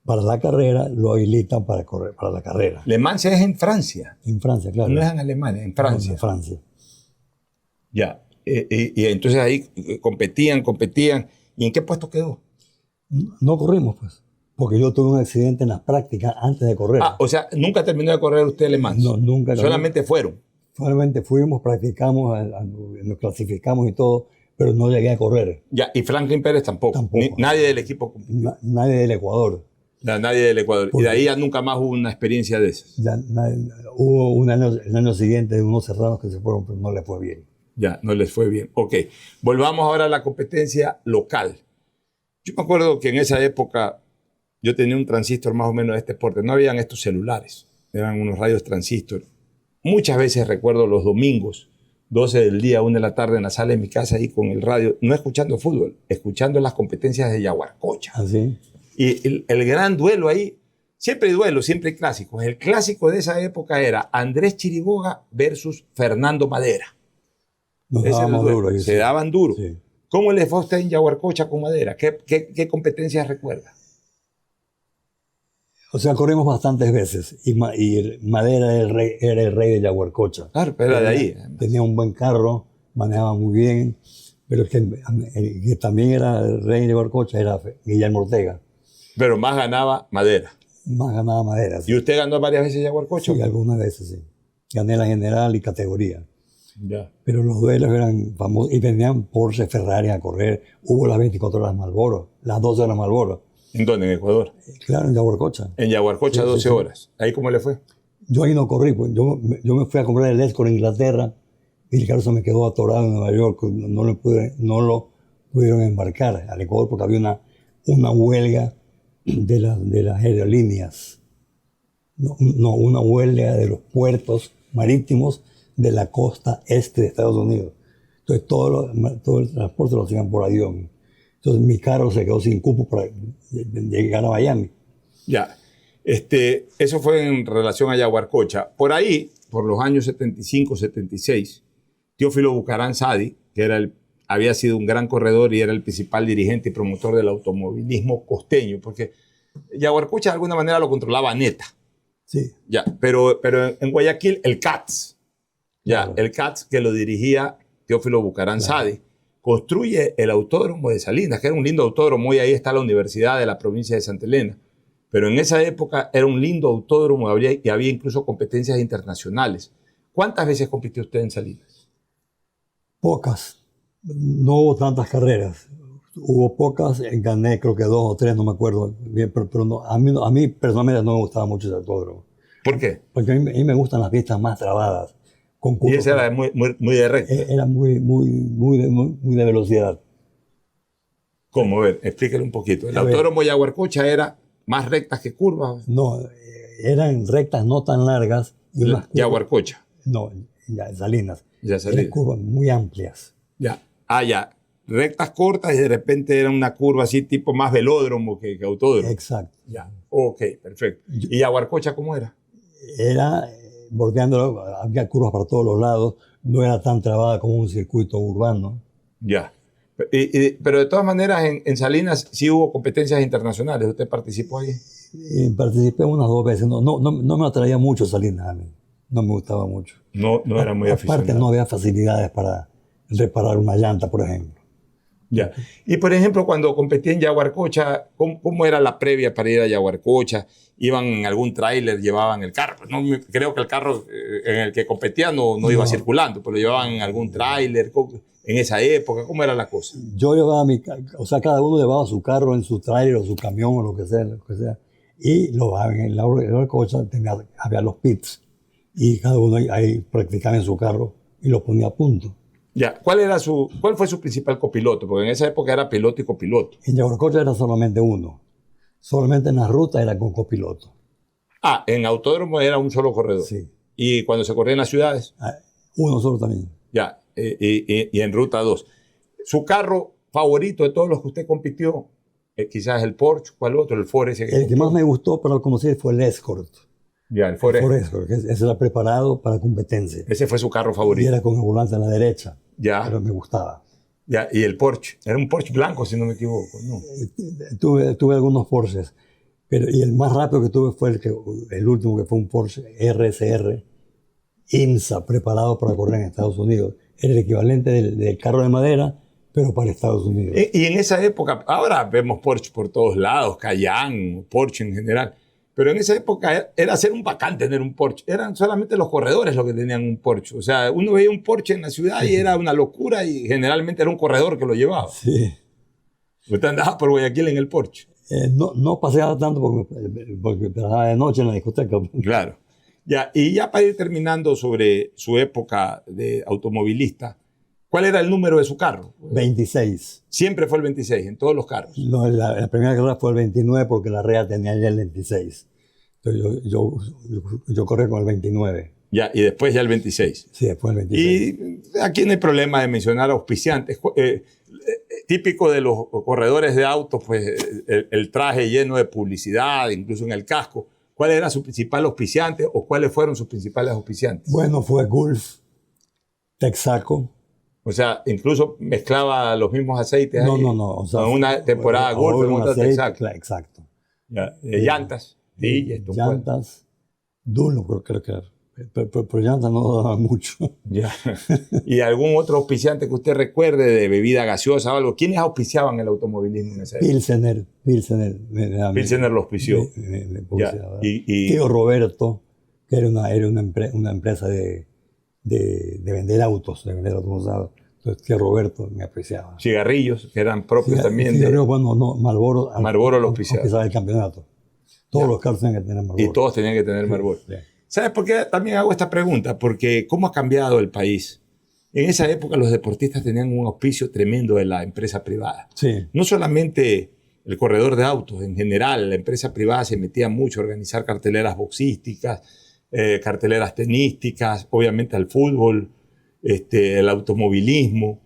para la carrera lo habilitan para correr, para la carrera. Le Mans es en Francia. En Francia, claro. No es en Alemania, en Francia. En Francia. Ya. Y entonces ahí competían. ¿Y en qué puesto quedó? No corrimos, pues. Porque yo tuve un accidente en las prácticas antes de correr. O sea, nunca terminó de correr usted Le Mans. No, nunca. Solamente fueron. Solamente fuimos, practicamos, nos clasificamos y todo, pero no llegué a correr. Ya, y Franklin Pérez tampoco. Nadie del equipo compitió. Nadie del Ecuador. Nadie del Ecuador. Y de ahí ya nunca más hubo una experiencia de esas. Hubo el año siguiente unos serranos que se fueron, pero no les fue bien. Ya, no les fue bien. Ok, volvamos ahora a la competencia local. Yo me acuerdo que en esa época yo tenía un transistor más o menos de este porte. No habían estos celulares, eran unos radios transistor. Muchas veces recuerdo los domingos, 12 del día, 1 de la tarde, en la sala de mi casa ahí con el radio, no escuchando fútbol, escuchando las competencias de Yaguarcocha. ¿Así? Y el gran duelo ahí, siempre hay duelos, siempre hay clásicos. El clásico de esa época era Andrés Chiriboga versus Fernando Madera. Nos Ese dábamos es el duro. se daban duro. Sí. ¿Cómo le fue a usted en Yaguarcocha con madera? ¿Qué competencias recuerda? O sea, corrimos bastantes veces y Madera era el rey de Yaguarcocha. Claro, pero era de ahí. Tenía un buen carro, manejaba muy bien, pero el que también era el rey de Yaguarcocha era Guillermo Ortega. Pero más ganaba madera. Más ganaba Madera. ¿Y usted ganó varias veces Yaguarcocha? Sí, algunas veces sí. Gané la general y categoría. Ya. Pero los duelos eran famosos y venían Porsche, Ferrari a correr. Hubo las 24 horas Marlboro, las 12 horas Marlboro. ¿En dónde? ¿En Ecuador? Claro, en Yaguarcocha. En Yaguarcocha, Sí, 12 sí. horas. ¿Ahí cómo le fue? Yo ahí no corrí, pues yo me fui a comprar el Escort en Inglaterra y el carro se me quedó atorado en Nueva York. No lo pudieron embarcar al Ecuador porque había una huelga de las aerolíneas. Una huelga de los puertos marítimos de la costa este de Estados Unidos. Entonces todo el transporte lo hacían por avión. Entonces mi carro se quedó sin cupo para llegar a Miami. Ya. Eso fue en relación a Yaguarcocha. Por ahí, por los años 75, 76, Teófilo Bucarán Sadi, que había sido un gran corredor y era el principal dirigente y promotor del automovilismo costeño, porque Yaguarcocha de alguna manera lo controlaba Neta. Sí. Ya, pero en Guayaquil el CATS, ya, Claro. el CATS que lo dirigía Teófilo Bucarán Sadi, construye el autódromo de Salinas, que era un lindo autódromo, y ahí está la Universidad de la provincia de Santa Elena. Pero en esa época era un lindo autódromo y había incluso competencias internacionales. ¿Cuántas veces compitió usted en Salinas? Pocas. No hubo tantas carreras. Hubo pocas, gané creo que 2 o 3, no me acuerdo bien, pero no, a mí personalmente no me gustaba mucho ese autódromo. ¿Por qué? Porque a mí me gustan las pistas más trabadas. Con Y curvas. esa era muy de recta. Era muy de velocidad. ¿Cómo? A ver, explíquele un poquito. El A ver. autódromo de Yaguarcocha era más rectas que curvas. No, eran rectas no tan largas y unas curvas. Yaguarcocha. No, ya, Salinas. Ya Salinas. Eran curvas muy amplias. Ya. Ah, ya. Rectas cortas y de repente era una curva así tipo más velódromo que autódromo. Exacto. Ya. Ok, perfecto. ¿Y Yaguarcocha cómo era? Era bordeándolo, había curvas para todos los lados, no era tan trabada como un circuito urbano. Ya. Pero de todas maneras en Salinas sí hubo competencias internacionales. ¿Usted participó ahí? Y participé unas 2 veces. No me atraía mucho Salinas a mí. No me gustaba mucho. No era muy Aparte, aficionado. no había facilidades para reparar una llanta, por ejemplo. Ya. Y por ejemplo, cuando competí en Yaguarcocha, ¿cómo era la previa para ir a Yaguarcocha? ¿Iban en algún tráiler, llevaban el carro? No, creo que el carro en el que competía no iba circulando, pero llevaban en algún tráiler en esa época. ¿Cómo era la cosa? Yo llevaba cada uno llevaba su carro en su tráiler o su camión o lo que sea. Y en la cocha había los pits. Y cada uno ahí practicaba en su carro y lo ponía a punto. Ya. ¿Cuál fue su principal copiloto? Porque en esa época era piloto y copiloto. En Yaguarcocha era solamente uno. Solamente en la ruta era con copiloto. Ah, en autódromo era un solo corredor. Sí. Y cuando se corría en las ciudades, Uno solo también. ya. Y en ruta 2. ¿Su carro favorito de todos los que usted compitió? Quizás el Porsche, ¿cuál otro? El Ford ese. El que más me gustó para conocer fue el Escort. Ya, el Ford. Ford Escort, que ese era preparado para competencia. Ese fue su carro Y favorito. era con el volante a la derecha. Ya. Pero me gustaba. Ya, y el Porsche. Era un Porsche blanco, si no me equivoco. ¿No? Tuve algunos Porsches. Y el más rápido que tuve fue el último, que fue un Porsche RSR IMSA, preparado para correr en Estados Unidos. Era el equivalente del carro de madera, pero para Estados Unidos. Y en esa época, ahora vemos Porsche por todos lados, Cayenne, Porsche en general. Pero en esa época era ser un bacán tener un Porsche. Eran solamente los corredores los que tenían un Porsche. O sea, uno veía un Porsche en la ciudad y era una locura y generalmente era un corredor que lo llevaba. Sí. Usted andaba por Guayaquil en el Porsche. No paseaba tanto porque trabajaba de noche en la discoteca. Claro. Ya, y ya para ir terminando sobre su época de automovilista, ¿cuál era el número de su carro? 26. Siempre fue el 26, en todos los carros. No, la primera carrera fue el 29 porque la REA tenía ya el 26. Entonces yo corrí con el 29. Ya, y después ya el 26. Sí, después el 26. Y aquí no hay problema de mencionar auspiciantes. Típico de los corredores de autos, pues el traje lleno de publicidad, incluso en el casco. ¿Cuál era su principal auspiciante o cuáles fueron sus principales auspiciantes? Bueno, fue Gulf, Texaco, O sea, incluso mezclaba los mismos aceites. No, ahí, no, no. O sea, en una temporada golpe, en otra aceite, exacto. exacto. Ya, llantas. Sí, esto fue. Llantas, Dunlop creo que era. Pero llantas no daban mucho. Ya. ¿Y algún otro auspiciante que usted recuerde de bebida gaseosa o algo? ¿Quiénes auspiciaban el automovilismo en esa época? Pilsener. Pilsener lo auspició. Ya. Tío Roberto, que era una empresa de vender autos, usados. Entonces, tío Roberto me apreciaba. Cigarrillos, que eran propios también. Cigarrillos, bueno, no, Marlboro lo auspiciaba. El campeonato. Todos los carros tenían que tener Marlboro. Y todos tenían que tener Marlboro. Sí. ¿Sabes por qué también hago esta pregunta? Porque ¿cómo ha cambiado el país? En esa época los deportistas tenían un auspicio tremendo de la empresa privada. Sí. No solamente el corredor de autos, en general, la empresa privada se metía mucho a organizar carteleras boxísticas, carteleras tenísticas, obviamente al fútbol, el automovilismo.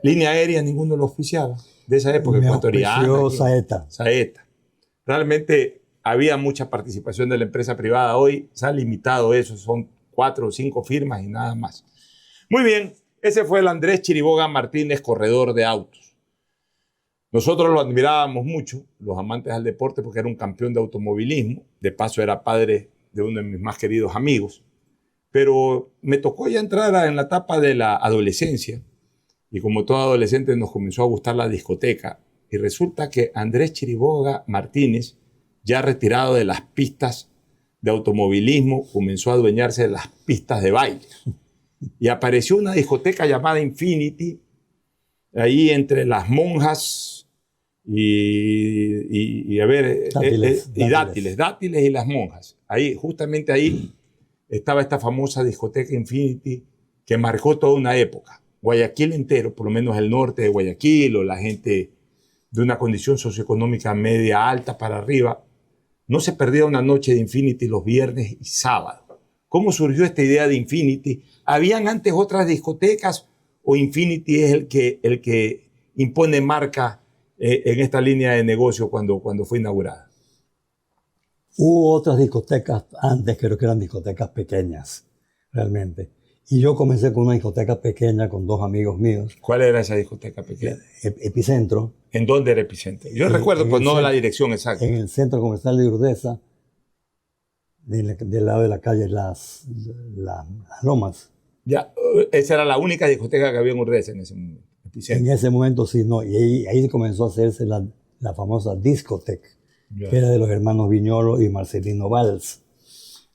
Línea aérea ninguno lo auspiciaba de esa época, ecuatoriana. Saeta. Realmente había mucha participación de la empresa privada. Hoy se ha limitado eso, son 4 o 5 firmas y nada más. Muy bien, ese fue el Andrés Chiriboga Martínez, corredor de autos. Nosotros lo admirábamos mucho, los amantes del deporte, porque era un campeón de automovilismo. De paso era padre de uno de mis más queridos amigos. Pero me tocó ya entrar en la etapa de la adolescencia. Y como todo adolescente nos comenzó a gustar la discoteca. Y resulta que Andrés Chiriboga Martínez, ya retirado de las pistas de automovilismo, comenzó a adueñarse de las pistas de baile. Y apareció una discoteca llamada Infinity, ahí entre Las Monjas y Dátiles y Las Monjas. Ahí, justamente ahí estaba esta famosa discoteca Infinity que marcó toda una época. Guayaquil entero, por lo menos el norte de Guayaquil, o la gente de una condición socioeconómica media alta para arriba, no se perdía una noche de Infinity los viernes y sábados. ¿Cómo surgió esta idea de Infinity? ¿Habían antes otras discotecas o Infinity es el que impone marca en esta línea de negocio cuando fue inaugurada? Hubo otras discotecas antes, creo que eran discotecas pequeñas, realmente. Y yo comencé con una discoteca pequeña con 2 amigos míos. ¿Cuál era esa discoteca pequeña? Epicentro. ¿En dónde era Epicentro? Yo recuerdo, pues no la dirección exacta. En el centro comercial de Urdesa, del lado de la calle Las Lomas. Ya, esa era la única discoteca que había en Urdesa en ese momento. Epicentro. En ese momento sí, no. Y ahí comenzó a hacerse la famosa discoteca, que era de los hermanos Viñolo y Marcelino Valls.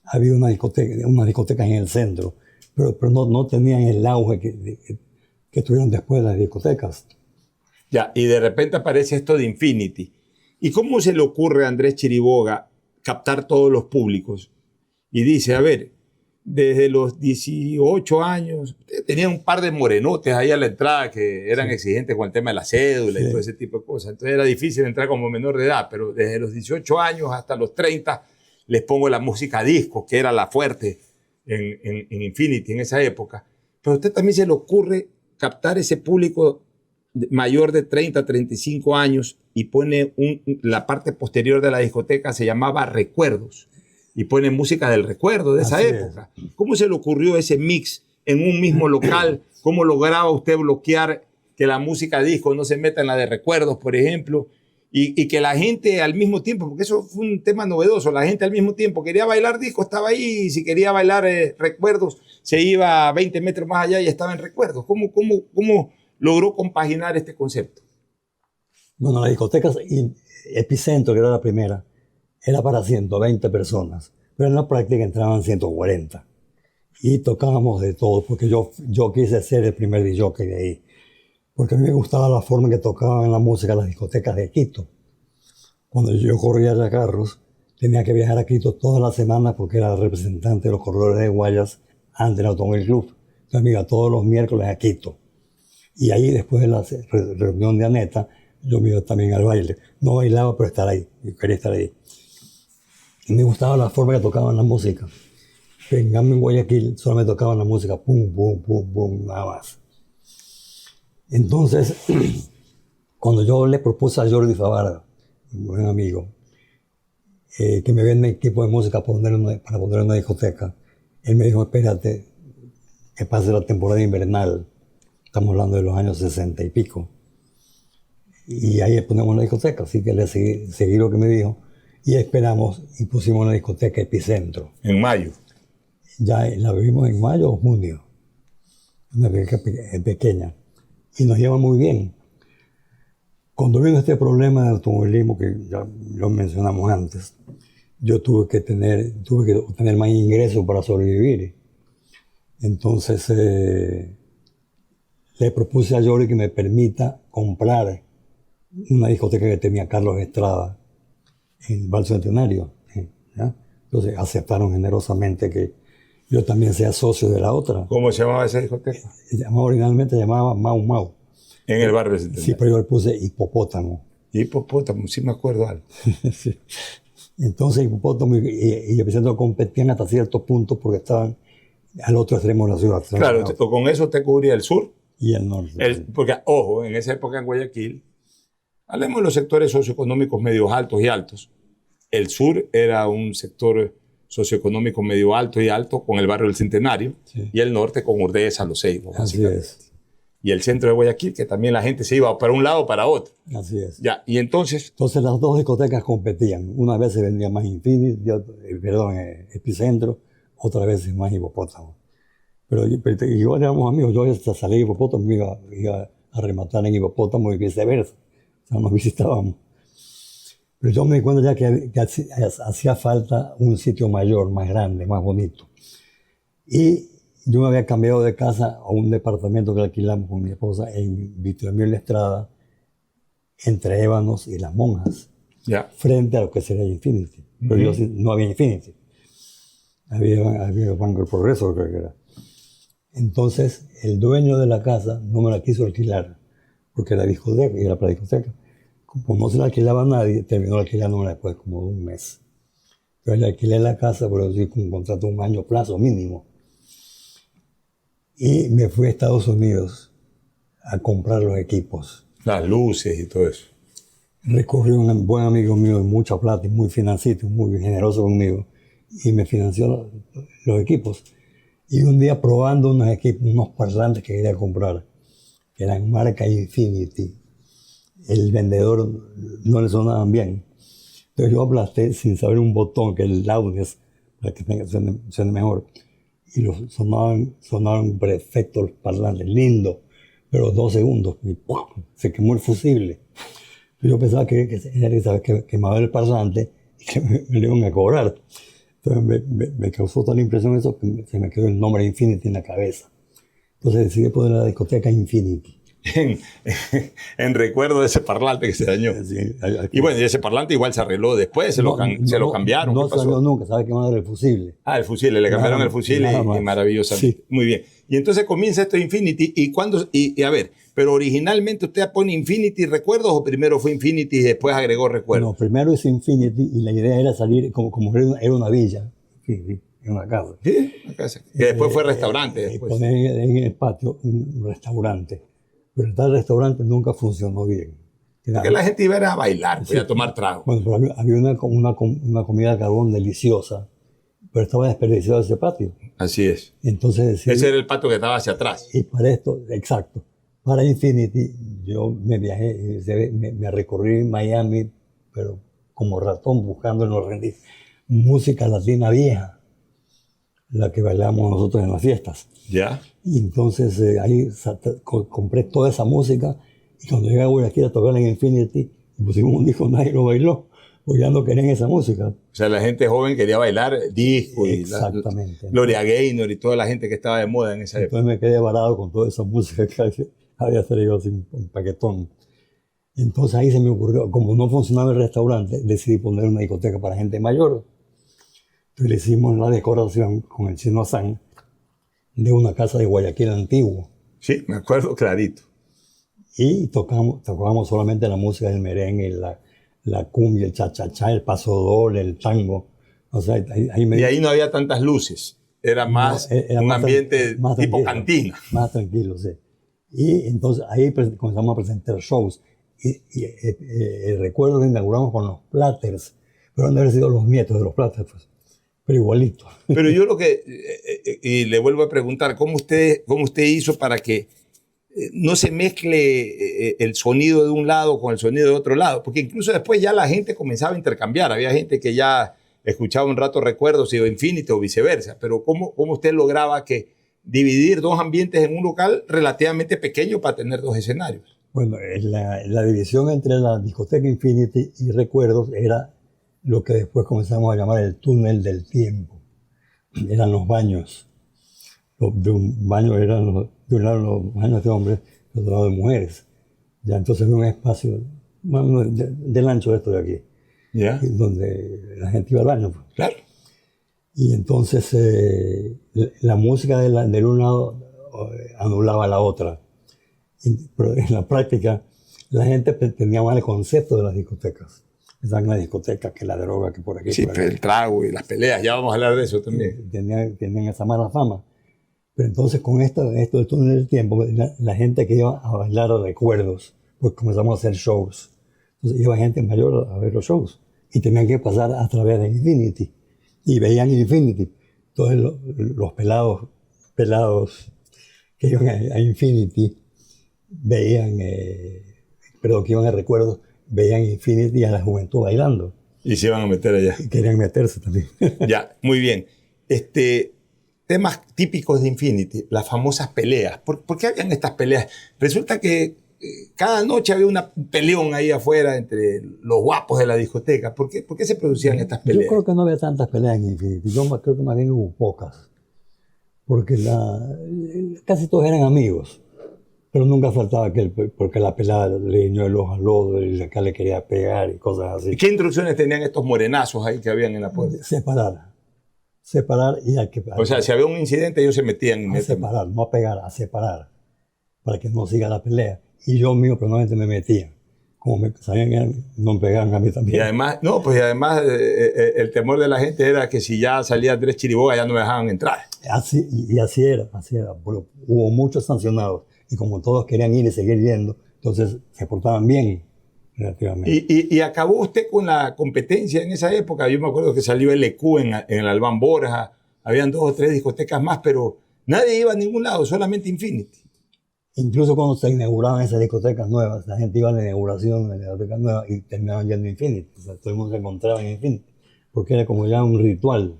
Había unas discotecas en el centro, pero no tenían el auge que tuvieron después las discotecas. Ya, y de repente aparece esto de Infinity. ¿Y cómo se le ocurre a Andrés Chiriboga captar todos los públicos? Y dice, a ver, desde los 18 años, tenía un par de morenotes ahí a la entrada que eran exigentes con el tema de la cédula y todo ese tipo de cosas. Entonces era difícil entrar como menor de edad, pero desde los 18 años hasta los 30 les pongo la música disco, que era la fuerte en Infinity en esa época. Pero a usted también se le ocurre captar ese público mayor de 30, 35 años y pone la parte posterior de la discoteca, se llamaba Recuerdos, y pone música del recuerdo de esa época. ¿Cómo se le ocurrió ese mix en un mismo local? ¿Cómo lograba usted bloquear que la música disco no se meta en la de Recuerdos, por ejemplo? Y que la gente al mismo tiempo, porque eso fue un tema novedoso, la gente al mismo tiempo quería bailar disco, estaba ahí, y si quería bailar Recuerdos, se iba a 20 metros más allá y estaba en Recuerdos. ¿Cómo logró compaginar este concepto? Bueno, la discoteca Epicentro, que era la primera, era para 120 personas, pero en la práctica entraban 140. Y tocábamos de todo, porque yo quise ser el primer DJ de ahí, porque a mí me gustaba la forma en que tocaban la música en las discotecas de Quito. Cuando yo corría ya carros, tenía que viajar a Quito todas las semanas porque era representante de los corredores de Guayas antes del Automóvil Club. Entonces me iba todos los miércoles a Quito. Y ahí, después de la reunión de Aneta, yo me iba también al baile. No bailaba, pero estar ahí. Yo quería estar ahí. Y me gustaba la forma que tocaban la música. En cambio, en Guayaquil solo me tocaban la música pum, pum, pum, pum, nada más. Entonces, cuando yo le propuse a Jordi Favara, un buen amigo, que me venda equipo de música para poner en una discoteca, él me dijo, espérate, que pase la temporada invernal, Estamos hablando de los años 60 y pico. Y ahí ponemos una discoteca, así que le seguí lo que me dijo. Y esperamos y pusimos una discoteca Epicentro. En mayo. Ya la vivimos en mayo o junio. Una discoteca pequeña. Y nos lleva muy bien. Cuando vino este problema de automovilismo que ya lo mencionamos antes, yo tuve que obtener más ingresos para sobrevivir. Entonces le propuse a Yori que me permita comprar una discoteca que tenía Carlos Estrada en Val Centenario. ¿Ya? Entonces aceptaron generosamente que yo también sea socio de la otra. ¿Cómo se llamaba esa discoteca? Originalmente se llamaba Mau Mau. En el barrio Centenario. Sí, pero yo le puse Hipopótamo. Hipopótamo, sí me acuerdo algo. Sí. Entonces Hipopótamo y Epicentro competían hasta cierto punto porque estaban al otro extremo de la ciudad. Claro, con eso te cubría el sur. Y el norte. Porque, ojo, en esa época en Guayaquil, hablemos de los sectores socioeconómicos medios altos y altos. El sur era un sector socioeconómico medio alto y alto con el barrio del Centenario, sí. Y el norte con Urdesa, Los Seibos. Así es. Y el centro de Guayaquil, que también la gente se iba para un lado o para otro. Así es. Ya, y entonces las dos discotecas competían. Una vez se vendía más Epicentro, otra vez más Hipopótamo. Pero igual éramos amigos. Yo hasta salí de Hipopótamo, iba a rematar en Hipopótamo y viceversa. O sea, nos visitábamos. Pero yo me di cuenta ya que hacía falta un sitio mayor, más grande, más bonito. Y yo me había cambiado de casa a un departamento que alquilamos con mi esposa en Víctor La Estrada, entre Ébanos y Las Monjas, frente a lo que sería Infinity. Pero no había Infinity. Había Banco del Progreso, creo que era. Entonces, el dueño de la casa no me la quiso alquilar, porque era discoteca, y era para discoteca. Como no se la alquilaba a nadie, terminó alquilándola después como de un mes. Yo le alquilé la casa, pero sí con un contrato de un año plazo mínimo. Y me fui a Estados Unidos a comprar los equipos. Las luces y todo eso. Recurrí a un buen amigo mío de mucha plata y muy financito, muy generoso conmigo, y me financió los equipos. Y un día probando unos parlantes que quería comprar, que eran marca Infinity, el vendedor no le sonaban bien. Entonces yo aplasté sin saber un botón, que es el loudness, para que suene mejor. Y sonaban perfectos los parlantes, lindos, pero 2 segundos, y ¡pum!, se quemó el fusible. Yo pensaba que quemaba el parlante y que me lo iban a cobrar. Entonces me causó tal impresión eso que se me quedó el nombre Infinity en la cabeza. Entonces decidí poner la discoteca Infinity. En recuerdo de ese parlante que se dañó. Sí, y bueno, y ese parlante igual se arregló después, se lo cambiaron. No salió nunca, ¿sabes qué más era el fusible? El fusible, le cambiaron el fusible y maravillosamente. Sí. Muy bien. Y entonces comienza esto Infinity y a ver, pero originalmente usted pone Infinity Recuerdos o primero fue Infinity y después agregó Recuerdos. No, primero hice Infinity y la idea era salir como era una villa, en una casa. Sí, una casa. Que después fue restaurante. Poner en el patio un restaurante. Pero tal restaurante nunca funcionó bien. Porque la gente iba a bailar, iba a tomar trago. Bueno, pero había una comida de carbón deliciosa, pero estaba desperdiciado ese patio. Así es. Entonces, ese era el patio que estaba hacia atrás. Y para esto, exacto, para Infinity, yo me viajé, me recorrí Miami, pero como ratón buscando en los rendis, música latina vieja, la que bailábamos nosotros en las fiestas. Ya. Y entonces ahí compré toda esa música y cuando llegué a Guayaquil a tocar en Infinity y pusimos un disco, nadie lo bailó, porque ya no querían esa música. O sea, la gente joven quería bailar disco. Exactamente. Gloria Gaynor y toda la gente que estaba de moda en esa época. Entonces me quedé varado con toda esa música que había traído así un paquetón. Entonces ahí se me ocurrió, como no funcionaba el restaurante, decidí poner una discoteca para gente mayor. Entonces le hicimos la decoración con el Chino Hassan de una casa de Guayaquil antiguo. Sí, me acuerdo clarito. Y tocábamos solamente la música del merengue, la cumbia, el cha-cha-cha, el paso doble, el tango. O sea, y ahí no había tantas luces. Era más un ambiente más tipo cantina. Más tranquilo, sí. Y entonces ahí comenzamos a presentar shows. Y recuerdo que inauguramos con los Platters, pero han de haber sido los nietos de los Platters, pues. Pero igualito. Pero yo y le vuelvo a preguntar, ¿cómo usted hizo para que no se mezcle el sonido de un lado con el sonido de otro lado, porque incluso después ya la gente comenzaba a intercambiar, había gente que ya escuchaba un rato Recuerdos y Infinity o viceversa, pero ¿cómo usted lograba que dividir dos ambientes en un local relativamente pequeño para tener dos escenarios? Bueno, la división entre la discoteca Infinity y Recuerdos era lo que después comenzamos a llamar el túnel del tiempo. Eran los baños. De un baño eran de un lado los baños de hombres, de otro lado de mujeres. Ya entonces había un espacio más o menos del ancho de esto de aquí, ¿Ya? donde la gente iba al baño. Pues. Claro. Y entonces la música del un lado anulaba a la otra. Pero en la práctica la gente tenía mal el concepto de las discotecas. Estaban en la discoteca, que la droga, que por aquí. Sí, por aquí. el trago y las peleas, ya vamos a hablar de eso también. Tenían esa mala fama. Pero entonces con esto del túnel del tiempo, la gente que iba a bailar Recuerdos, pues comenzamos a hacer shows. Entonces iba gente mayor a ver los shows y tenían que pasar a través de Infinity. Y veían Infinity. Entonces los pelados que iban a Infinity veían, que iban a Recuerdos, veían Infinity a la juventud bailando. Y se iban a meter allá. Y querían meterse también. Ya, muy bien. Temas típicos de Infinity, las famosas peleas. ¿Por qué habían estas peleas? Resulta que cada noche había un peleón ahí afuera entre los guapos de la discoteca. ¿Por qué se producían estas peleas? Yo creo que no había tantas peleas en Infinity. Yo creo que más bien hubo pocas. Porque casi todos eran amigos. Pero nunca faltaba porque la pelada le guiñó el ojo al otro y acá le quería pegar y cosas así. ¿Y qué instrucciones tenían estos morenazos ahí que habían en la puerta? Separar y hay que... O sea, si había un incidente, ellos se metían... A separar, no a pegar, a separar. Para que no siga la pelea. Y yo mismo personalmente me metía. Como sabían que no me pegaban a mí también. Y además, el temor de la gente era que si ya salía Andrés Chiriboga ya no me dejaban entrar. Así era. Pero hubo muchos sancionados. Y como todos querían ir y seguir yendo, entonces se portaban bien relativamente. Y acabó usted con la competencia en esa época. Yo me acuerdo que salió LQ en el Albán Borja, habían 2 o 3 discotecas más, pero nadie iba a ningún lado, solamente Infinity. Incluso cuando se inauguraban esas discotecas nuevas, la gente iba a la inauguración de las discotecas nuevas y terminaban yendo a Infinity. O sea, todo el mundo se encontraba en Infinity, porque era como ya un ritual.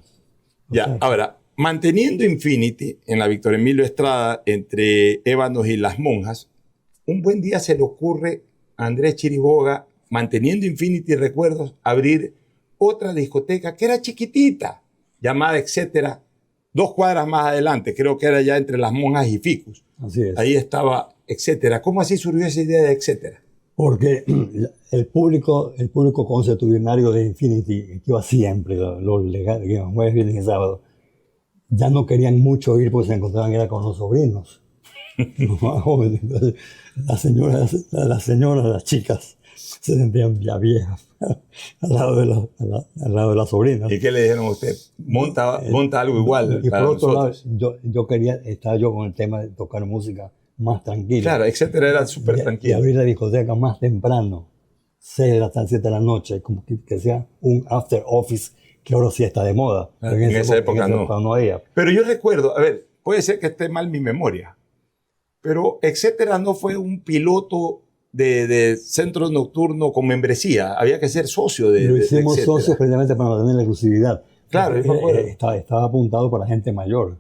Ahora, manteniendo Infinity en la Víctor Emilio Estrada entre Ébanos y Las Monjas, un buen día se le ocurre a Andrés Chiriboga, manteniendo Infinity Recuerdos, abrir otra discoteca que era chiquitita, llamada Etcétera, 2 cuadras más adelante, creo que era ya entre Las Monjas y Ficus. Así es. Ahí estaba Etcétera. ¿Cómo así surgió esa idea de Etcétera? Porque el público consuetudinario de Infinity, que iba siempre, los legales, que iban jueves, viernes y sábado, ya no querían mucho ir porque se encontraban era con los sobrinos. Los más jóvenes. Entonces, las señoras, las chicas, se sentían ya viejas al lado de las sobrinas. ¿Y qué le dijeron a usted? Monta algo igual. Y para por otro nosotros. lado, estaba yo con el tema de tocar música más tranquila. Claro, Etcétera era súper Y tranquilo. abrir la discoteca más temprano, 6 de la tarde, 7 de la noche, como que sea un after office, que ahora sí está de moda. Pero En esa época no había. Pero yo recuerdo, a ver, puede ser que esté mal mi memoria, pero Etcétera no fue un piloto de centro nocturno con membresía. Había que ser socio de Lo hicimos Etcétera. socios precisamente para mantener la exclusividad. Claro, yo me acuerdo. Estaba apuntado para gente mayor.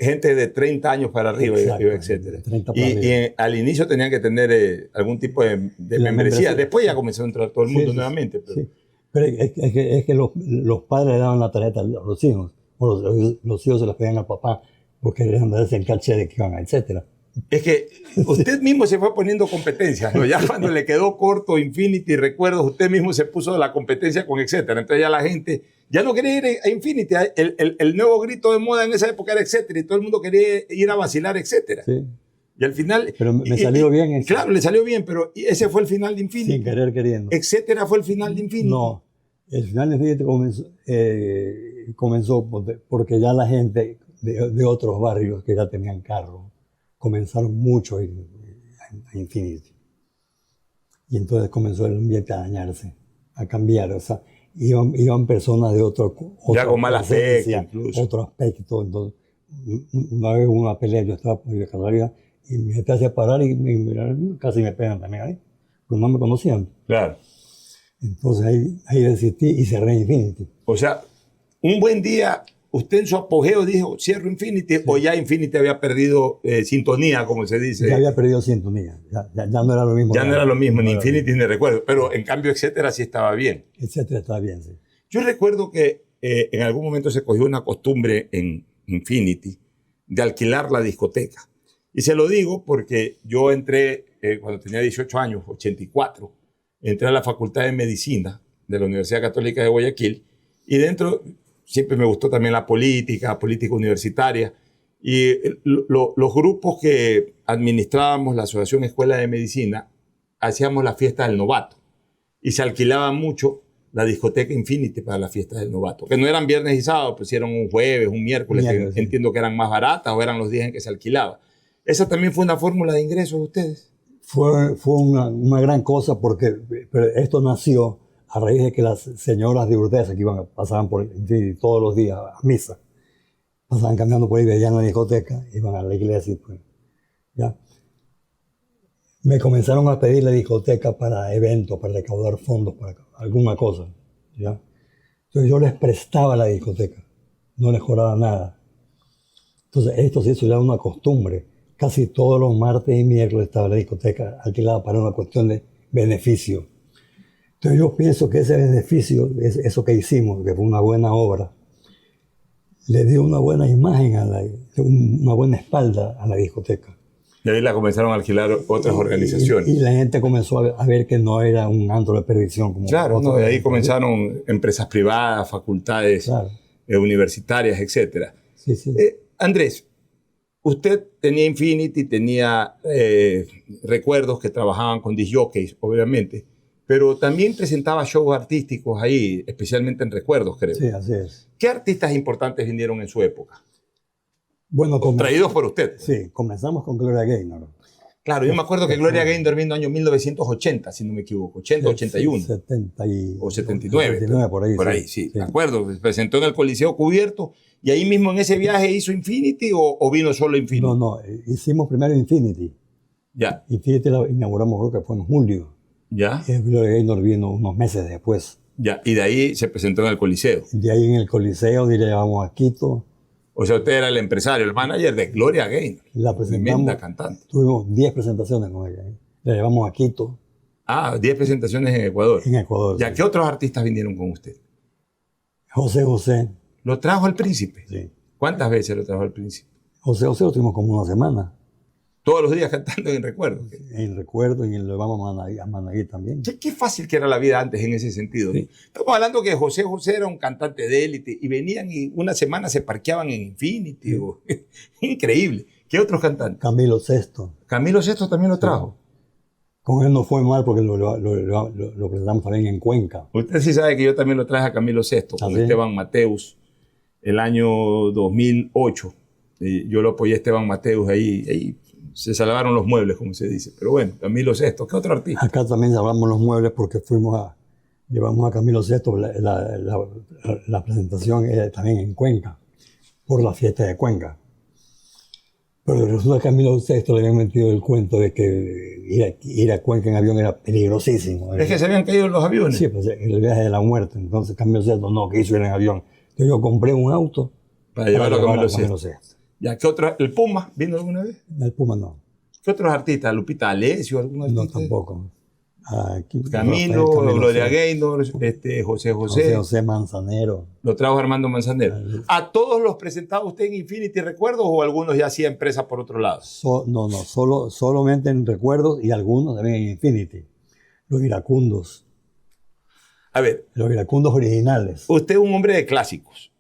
Gente de 30 años para arriba, Exacto, iba Etcétera. 30 para arriba. Y al inicio tenían que tener algún tipo de membresía. membresía. Después ya comenzó a entrar todo el mundo Sí. nuevamente. Pero, Sí. Pero es que los padres le daban la tarjeta a los hijos, o los hijos se las pedían al papá, porque querían darse el caché de que iban a Etcétera. Es que usted mismo se fue poniendo competencias, ¿no? Ya cuando le quedó corto Infinity Recuerdos, usted mismo se puso la competencia con Etcétera. Entonces ya la gente ya no quería ir a Infinity. El nuevo grito de moda en esa época era Etcétera y todo el mundo quería ir a vacilar Etcétera. Sí. Y al final... Pero me salió bien eso. Claro, le salió bien, pero ese fue el final de Infinity. Sin querer queriendo. Etcétera fue el final de Infinity. No, el final de Infinity comenzó porque ya la gente de otros barrios que ya tenían carro comenzaron mucho a ir a Infinity. Y entonces comenzó el ambiente a dañarse, a cambiar. O sea, iban personas de ya con mala fe, presencia, incluso. otro aspecto. Entonces, una vez hubo una pelea, yo estaba por ir a Cataluña Y me gente hacía parar y casi me pegan también ahí, porque no me conocían. Claro. Entonces ahí desistí y cerré Infinity. O sea, un buen día, usted en su apogeo dijo, cierro Infinity, o ya Infinity había perdido sintonía, como se dice. Ya había perdido sintonía, ya no era lo mismo. Ya no era lo mismo, ni Infinity ni recuerdo, pero en cambio, etcétera, sí estaba bien. Etcétera, estaba bien, sí. Yo recuerdo que en algún momento se cogió una costumbre en Infinity de alquilar la discoteca. Y se lo digo porque yo entré, cuando tenía 18 años, 84, entré a la Facultad de Medicina de la Universidad Católica de Guayaquil, y dentro siempre me gustó también la política universitaria, y los grupos que administrábamos la Asociación Escuela de Medicina hacíamos la fiesta del novato, y se alquilaba mucho la discoteca Infinity para las fiestas del novato, que no eran viernes y sábado, pues eran un jueves, un miércoles, que sí. entiendo que eran más baratas, o eran los días en que se alquilaba. ¿Esa también fue una fórmula de ingresos de ustedes? Fue una gran cosa, porque pero esto nació a raíz de que las señoras de Urdesa que pasaban por Infinity todos los días a misa, pasaban caminando por ahí, veían la discoteca, iban a la iglesia y pues, ya. Me comenzaron a pedir la discoteca para eventos, para recaudar fondos, para alguna cosa, ¿ya? Entonces yo les prestaba la discoteca, no les cobraba nada. Entonces esto se hizo ya una costumbre. Casi todos los martes y miércoles estaba la discoteca alquilada para una cuestión de beneficio. Entonces yo pienso que ese beneficio, eso que hicimos, que fue una buena obra, le dio una buena imagen, una buena espalda a la discoteca. Y ahí la comenzaron a alquilar otras organizaciones. Y la gente comenzó a ver que no era un antro de perdición. Claro, no, de ahí comenzaron empresas privadas, facultades, claro, universitarias, etc. Sí, sí. Andrés, usted tenía Infinity, tenía recuerdos que trabajaban con disc jockeys, obviamente, pero también presentaba shows artísticos ahí, especialmente en recuerdos, creo. Sí, así es. ¿Qué artistas importantes vinieron en su época? Bueno, traídos por usted. Sí, comenzamos con Gloria Gaynor. Claro, yo me acuerdo que Gloria Gaynor vino en el año 1980, si no me equivoco, 80, 81. 70 o 79. 79, por ahí. Por ahí, sí. Me acuerdo, se presentó en el Coliseo Cubierto, y ahí mismo en ese viaje hizo Infinity, o vino solo Infinity. No, hicimos primero Infinity. Ya. Infinity la inauguramos, creo que fue en julio. Ya. Y Gloria Gaynor vino unos meses después. Ya, y de ahí se presentó en el Coliseo. De ahí en el Coliseo llevamos a Quito. O sea, usted era el empresario, el manager de Gloria Gaynor. La presentamos. Tremenda cantante. Tuvimos 10 presentaciones con ella. La llevamos a Quito. 10 presentaciones en Ecuador. En Ecuador. ¿Ya qué otros artistas vinieron con usted? José José. ¿Lo trajo al Príncipe? Sí. ¿Cuántas veces lo trajo al Príncipe? José José lo tuvimos como una semana. Todos los días cantando en Recuerdo. En Recuerdo, y lo llevamos a Manaví también. Qué fácil que era la vida antes en ese sentido. Sí. Estamos hablando que José José era un cantante de élite, y venían y una semana se parqueaban en Infinity. Sí. Increíble. ¿Qué otros cantantes? Camilo Sesto. Camilo Sesto también lo trajo. Sí. Con él no fue mal porque lo presentamos también en Cuenca. Usted sí sabe que yo también lo traje a Camilo Sesto con Esteban Mateus el año 2008. Yo lo apoyé a Esteban Mateus ahí se salvaron los muebles, como se dice. Pero bueno, Camilo Sesto, ¿qué otro artista? Acá también salvamos los muebles porque llevamos a Camilo Sesto la presentación también en Cuenca, por la fiesta de Cuenca. Pero resulta que a Camilo Sesto le habían metido el cuento de que ir a Cuenca en avión era peligrosísimo. ¿Es que se habían caído los aviones? Sí, pues el viaje de la muerte. Entonces Camilo Sesto no quiso ir en avión. Entonces yo compré un auto para llevarlo a Camilo Sesto. ¿Ya qué otro? ¿El Puma vino alguna vez? El Puma no. ¿Qué otros artistas? ¿Lupita Alessio? ¿Algún artista? No, tampoco. Camilo, Gloria Gaynor, José José. José José Manzanero. Lo trajo Armando Manzanero. ¿A todos los presentaba usted en Infinity Recuerdos, o algunos ya hacía empresa por otro lado? Solamente en Recuerdos, y algunos también en Infinity. Los iracundos. A ver. Los iracundos originales. Usted es un hombre de clásicos.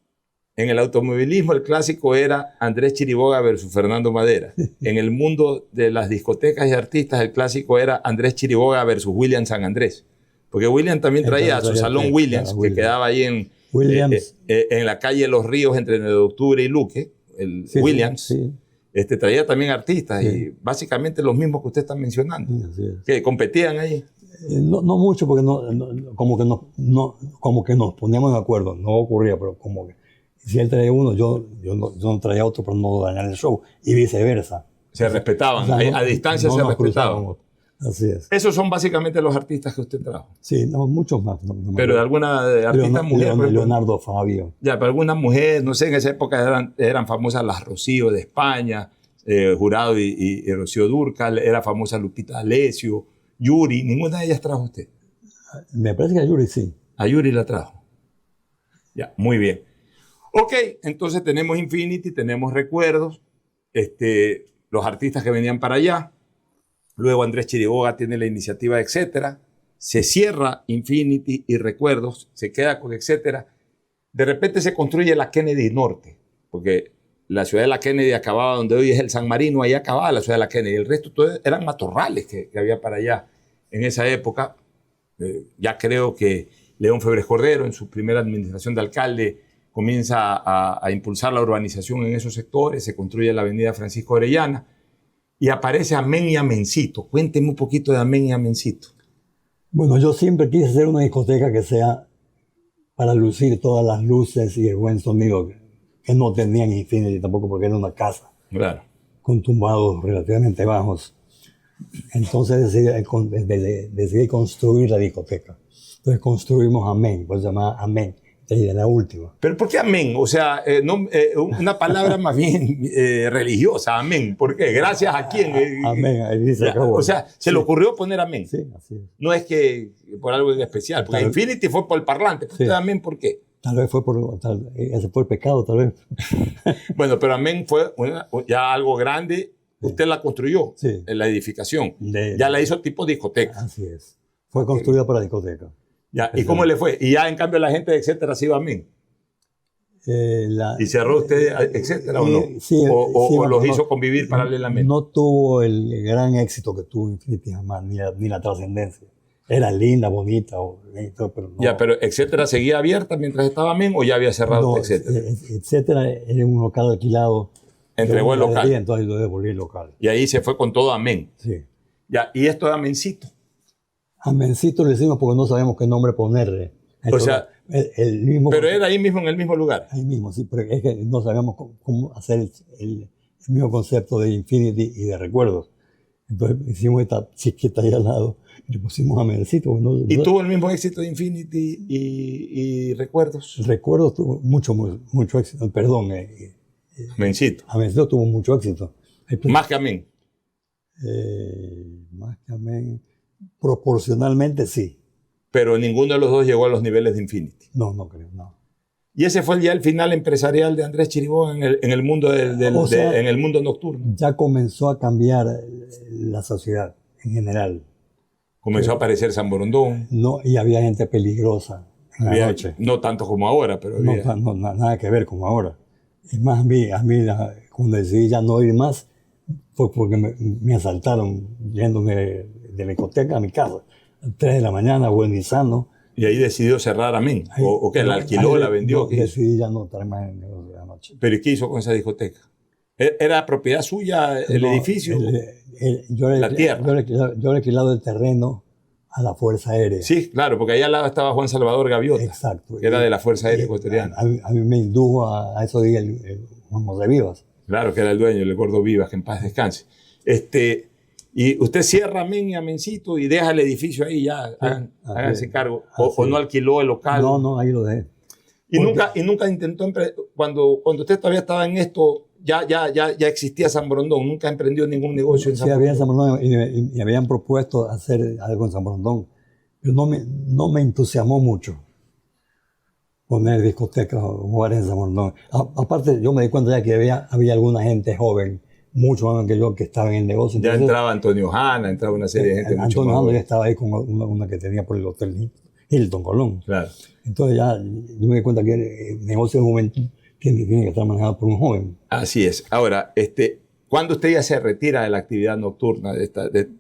En el automovilismo el clásico era Andrés Chiriboga versus Fernando Madera. En el mundo de las discotecas y artistas el clásico era Andrés Chiriboga versus William San Andrés. Porque William también traía a su salón Williams, que quedaba ahí en la calle Los Ríos entre 9 de octubre y Luque, Williams. Sí. Traía también artistas, y básicamente los mismos que usted está mencionando. Que competían ahí. No mucho, porque como que nos poníamos de acuerdo. No ocurría, pero como que si él traía uno, yo no traía otro para no dañar el show, y viceversa. Se respetaban, O sea, a distancia no se nos respetaban. cruzábamos. Así es. Esos son básicamente los artistas que usted trajo. Sí, no, muchos más. No me Pero de acuerdo. alguna artista mujer. por ejemplo, Leonardo Fabio. ya, pero alguna mujer, no sé, en esa época eran famosas las Rocío de España, Jurado y Rocío Dúrcal, era famosa Lupita D'Alessio, Yuri, ninguna de ellas trajo usted. Me parece que a Yuri sí. A Yuri la trajo. Ya, muy bien. Ok, entonces tenemos Infinity, tenemos Recuerdos, los artistas que venían para allá. Luego Andrés Chiriboga tiene la iniciativa de Etcétera. Se cierra Infinity y Recuerdos, se queda con Etcétera. De repente se construye la Kennedy Norte, porque la ciudad de la Kennedy acababa donde hoy es el San Marino, ahí acababa la ciudad de la Kennedy. El resto todo eran matorrales que había para allá en esa época. Ya creo que León Febres Cordero, en su primera administración de alcalde, comienza a impulsar la urbanización en esos sectores, se construye la avenida Francisco Orellana y aparece Amén y Amencito. Cuénteme un poquito de Amén y Amencito. Bueno, yo siempre quise hacer una discoteca que sea para lucir todas las luces y el buen sonido que no tenían Infinity tampoco, porque era una casa Claro. con tumbados relativamente bajos. Entonces decidí construir la discoteca. Entonces construimos Amén, pues se llamaba Amén, de la última. ¿Pero por qué amén? O sea, una palabra más bien religiosa, amén. ¿Por qué? ¿Gracias a quién? Amén, ahí dice acabó. O sea, se le ocurrió poner amén. Sí, así es. No es que por algo en especial, porque Infinity fue por el parlante. Sí. Amén, ¿por qué? Tal vez ese fue el pecado, tal vez. Bueno, pero amén fue ya algo grande. Usted la construyó, Sí. en la edificación. Ya la hizo tipo discoteca. Así es. Fue construida para discoteca. Ya. ¿Y cómo le fue? Y ya en cambio la gente de Etcétera se iba a amén. ¿Y cerró usted Etcétera o no? Sí, ¿O los no, hizo convivir paralelamente? No tuvo el gran éxito que tuvo Infinity jamás, ni la trascendencia. Era linda, bonita, pero no. Ya, pero Etcétera seguía abierta mientras estaba amén o ya había cerrado No, Etcétera. Etcétera era un local alquilado. Entregó el local. Entonces lo devolví el local. Y ahí se fue con todo amén. Sí. Ya, y esto es amencito. Amencito lo hicimos porque no sabíamos qué nombre ponerle. O sea, el mismo. Pero era ahí mismo, en el mismo lugar. Ahí mismo, sí, pero es que no sabíamos cómo hacer el mismo concepto de Infinity y de Recuerdos. Entonces hicimos esta chiquita ahí al lado y le pusimos Amencito. ¿Y tuvo el mismo éxito de Infinity y Recuerdos? Recuerdos tuvo mucho éxito, perdón. Amencito. Amencito tuvo mucho éxito. Más que amén. Más que Amén. Proporcionalmente sí. Pero ninguno de los dos llegó a los niveles de Infinity. No, no creo, no. Y ese fue ya el final empresarial de Andrés Chiriboga en el mundo en el mundo nocturno. Ya comenzó a cambiar la sociedad en general. Comenzó a aparecer San Borondón. No, y había gente peligrosa en la noche. No tanto como ahora, pero había. Nada que ver como ahora. Es más, cuando decidí ya no ir más, fue porque me asaltaron yéndome de la discoteca a mi casa. A 3 de la mañana, buenizando. Y ahí decidió cerrar Amén. ¿O qué? ¿La alquiló, la vendió? Decidí ya no estar más en el negocio de la noche. ¿Pero y qué hizo con esa discoteca? ¿Era propiedad suya el edificio? La tierra. Yo le he alquilado el terreno a la Fuerza Aérea. Sí, claro, porque allá al lado estaba Juan Salvador Gaviota. Exacto. Que era de la Fuerza Aérea Ecuatoriana. A mí me indujo a eso de el Juan José Vivas. Claro, que era el dueño, el gordo Vivas, que en paz descanse. Y usted cierra Amén y Amencito y deja el edificio ahí, ya háganse cargo. O no alquiló el local. No, ahí lo dejé. Y nunca intentó, cuando usted todavía estaba en esto, ya existía San Borondón, nunca emprendió ningún negocio en San Borondón. Sí, había en San Borondón y habían propuesto hacer algo en San Borondón. Pero no me entusiasmó mucho poner discotecas o lugares en San Borondón. Aparte, yo me di cuenta ya que había alguna gente joven, mucho más que yo, que estaba en el negocio. Entonces, ya entraba Antonio Hanna, entraba una serie de gente mucho Antonio más Hanna joven. ya estaba ahí con una que tenía por el Hotel Hilton Colón. Claro. Entonces ya yo me di cuenta que el negocio de juventud tiene que estar manejado por un joven. Así es. Ahora, ¿cuándo usted ya se retira de la actividad nocturna, de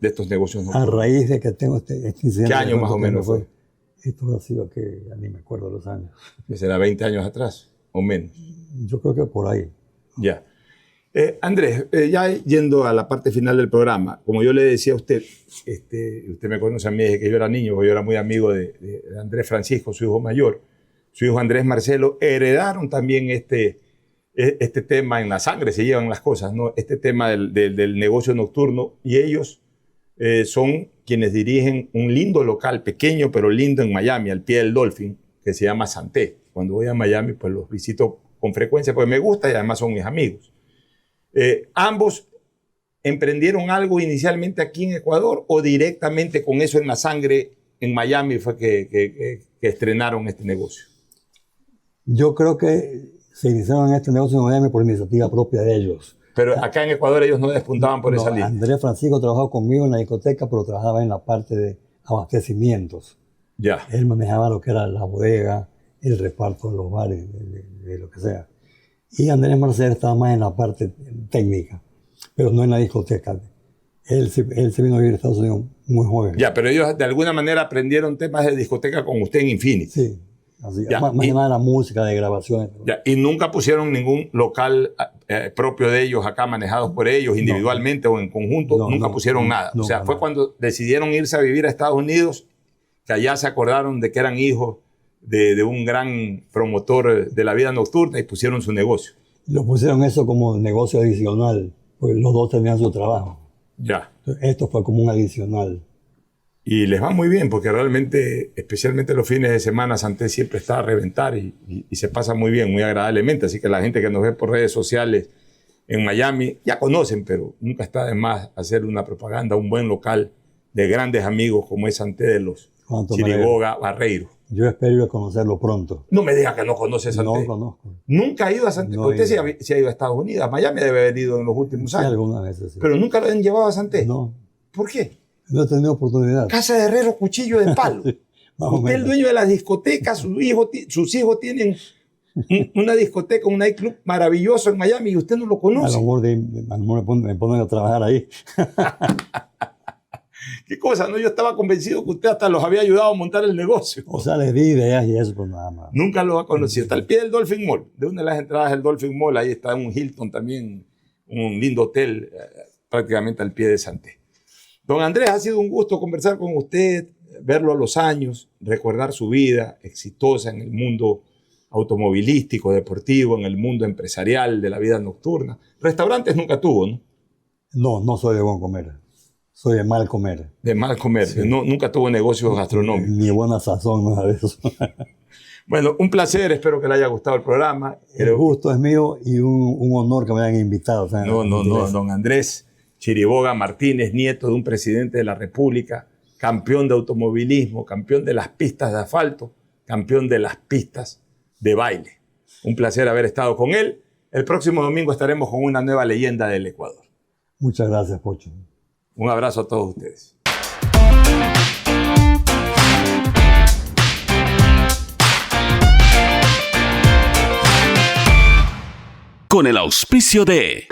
estos negocios nocturnos? A raíz de que tengo este incidente. ¿Qué año más o menos fue? Esto habrá sido que ya ni me acuerdo los años. Que será 20 años atrás, o menos. Yo creo que por ahí. Ya. Andrés, ya yendo a la parte final del programa, como yo le decía a usted, usted me conoce a mí desde que yo era niño, porque yo era muy amigo de Andrés Francisco, su hijo mayor, su hijo Andrés Marcelo, heredaron también este tema en la sangre, se llevan las cosas, ¿no? Este tema del negocio nocturno, y ellos son quienes dirigen un lindo local, pequeño pero lindo en Miami, al pie del Dolphin, que se llama Santé. Cuando voy a Miami, pues los visito con frecuencia porque me gusta y además son mis amigos. Ambos emprendieron algo inicialmente aquí en Ecuador o directamente con eso en la sangre en Miami fue que estrenaron este negocio. Yo creo que se iniciaron en este negocio en Miami por iniciativa propia de ellos. Pero acá en Ecuador ellos no despuntaban por esa línea. Andrés Francisco trabajó conmigo en la discoteca, pero trabajaba en la parte de abastecimientos. Ya. Él manejaba lo que era la bodega, el reparto de los bares, de lo que sea. Y Andrés Marcel estaba más en la parte técnica, pero no en la discoteca. Él se vino a vivir a Estados Unidos muy joven. Ya, pero ellos de alguna manera aprendieron temas de discoteca con usted en Infinity. Sí. Así, más nada de la música, de grabaciones. Ya, y nunca pusieron ningún local propio de ellos acá, manejados por ellos individualmente o en conjunto, nunca pusieron nada. O sea, fue cuando decidieron irse a vivir a Estados Unidos que allá se acordaron de que eran hijos de un gran promotor de la vida nocturna y pusieron su negocio. Lo pusieron eso como negocio adicional, porque los dos tenían su trabajo. Ya. Entonces, esto fue como un adicional. Y les va muy bien porque realmente, especialmente los fines de semana, Santé siempre está a reventar y se pasa muy bien, muy agradablemente. Así que la gente que nos ve por redes sociales en Miami ya conocen, pero nunca está de más hacer una propaganda, un buen local de grandes amigos como es Santé de los Chiriboga Barreiro. Yo espero conocerlo pronto. No me diga que no conoce Santé. No conozco. ¿Nunca ha ido a Santé? No usted sí ha ido a Estados Unidos. A Miami debe haber ido en los últimos años. Sí, algunas veces sí. Pero nunca lo han llevado a Santé. No. ¿Por qué? No he tenido oportunidad. Casa de herrero, cuchillo de palo. Sí, usted es el dueño de las discotecas, sus hijos tienen una discoteca, un nightclub maravilloso en Miami y usted no lo conoce. A lo mejor me ponen a trabajar ahí. ¿Qué cosa? No, yo estaba convencido que usted hasta los había ayudado a montar el negocio. O sea, les di ideas y eso, pues nada más. Nunca lo ha conocido. Está al pie del Dolphin Mall, de una de las entradas del Dolphin Mall. Ahí está un Hilton también, un lindo hotel, prácticamente al pie de Santé. Don Andrés, ha sido un gusto conversar con usted, verlo a los años, recordar su vida exitosa en el mundo automovilístico, deportivo, en el mundo empresarial, de la vida nocturna. Restaurantes nunca tuvo, ¿no? No soy de buen comer. Soy de mal comer. De mal comer. Sí. Nunca tuvo negocios gastronómicos. Ni buena sazón, nada de eso. Bueno, un placer. Espero que le haya gustado el programa. El gusto es mío y un honor que me hayan invitado. O sea, no, don Andrés Chiriboga Martínez, nieto de un presidente de la República, campeón de automovilismo, campeón de las pistas de asfalto, campeón de las pistas de baile. Un placer haber estado con él. El próximo domingo estaremos con una nueva leyenda del Ecuador. Muchas gracias, Pocho. Un abrazo a todos ustedes. Con el auspicio de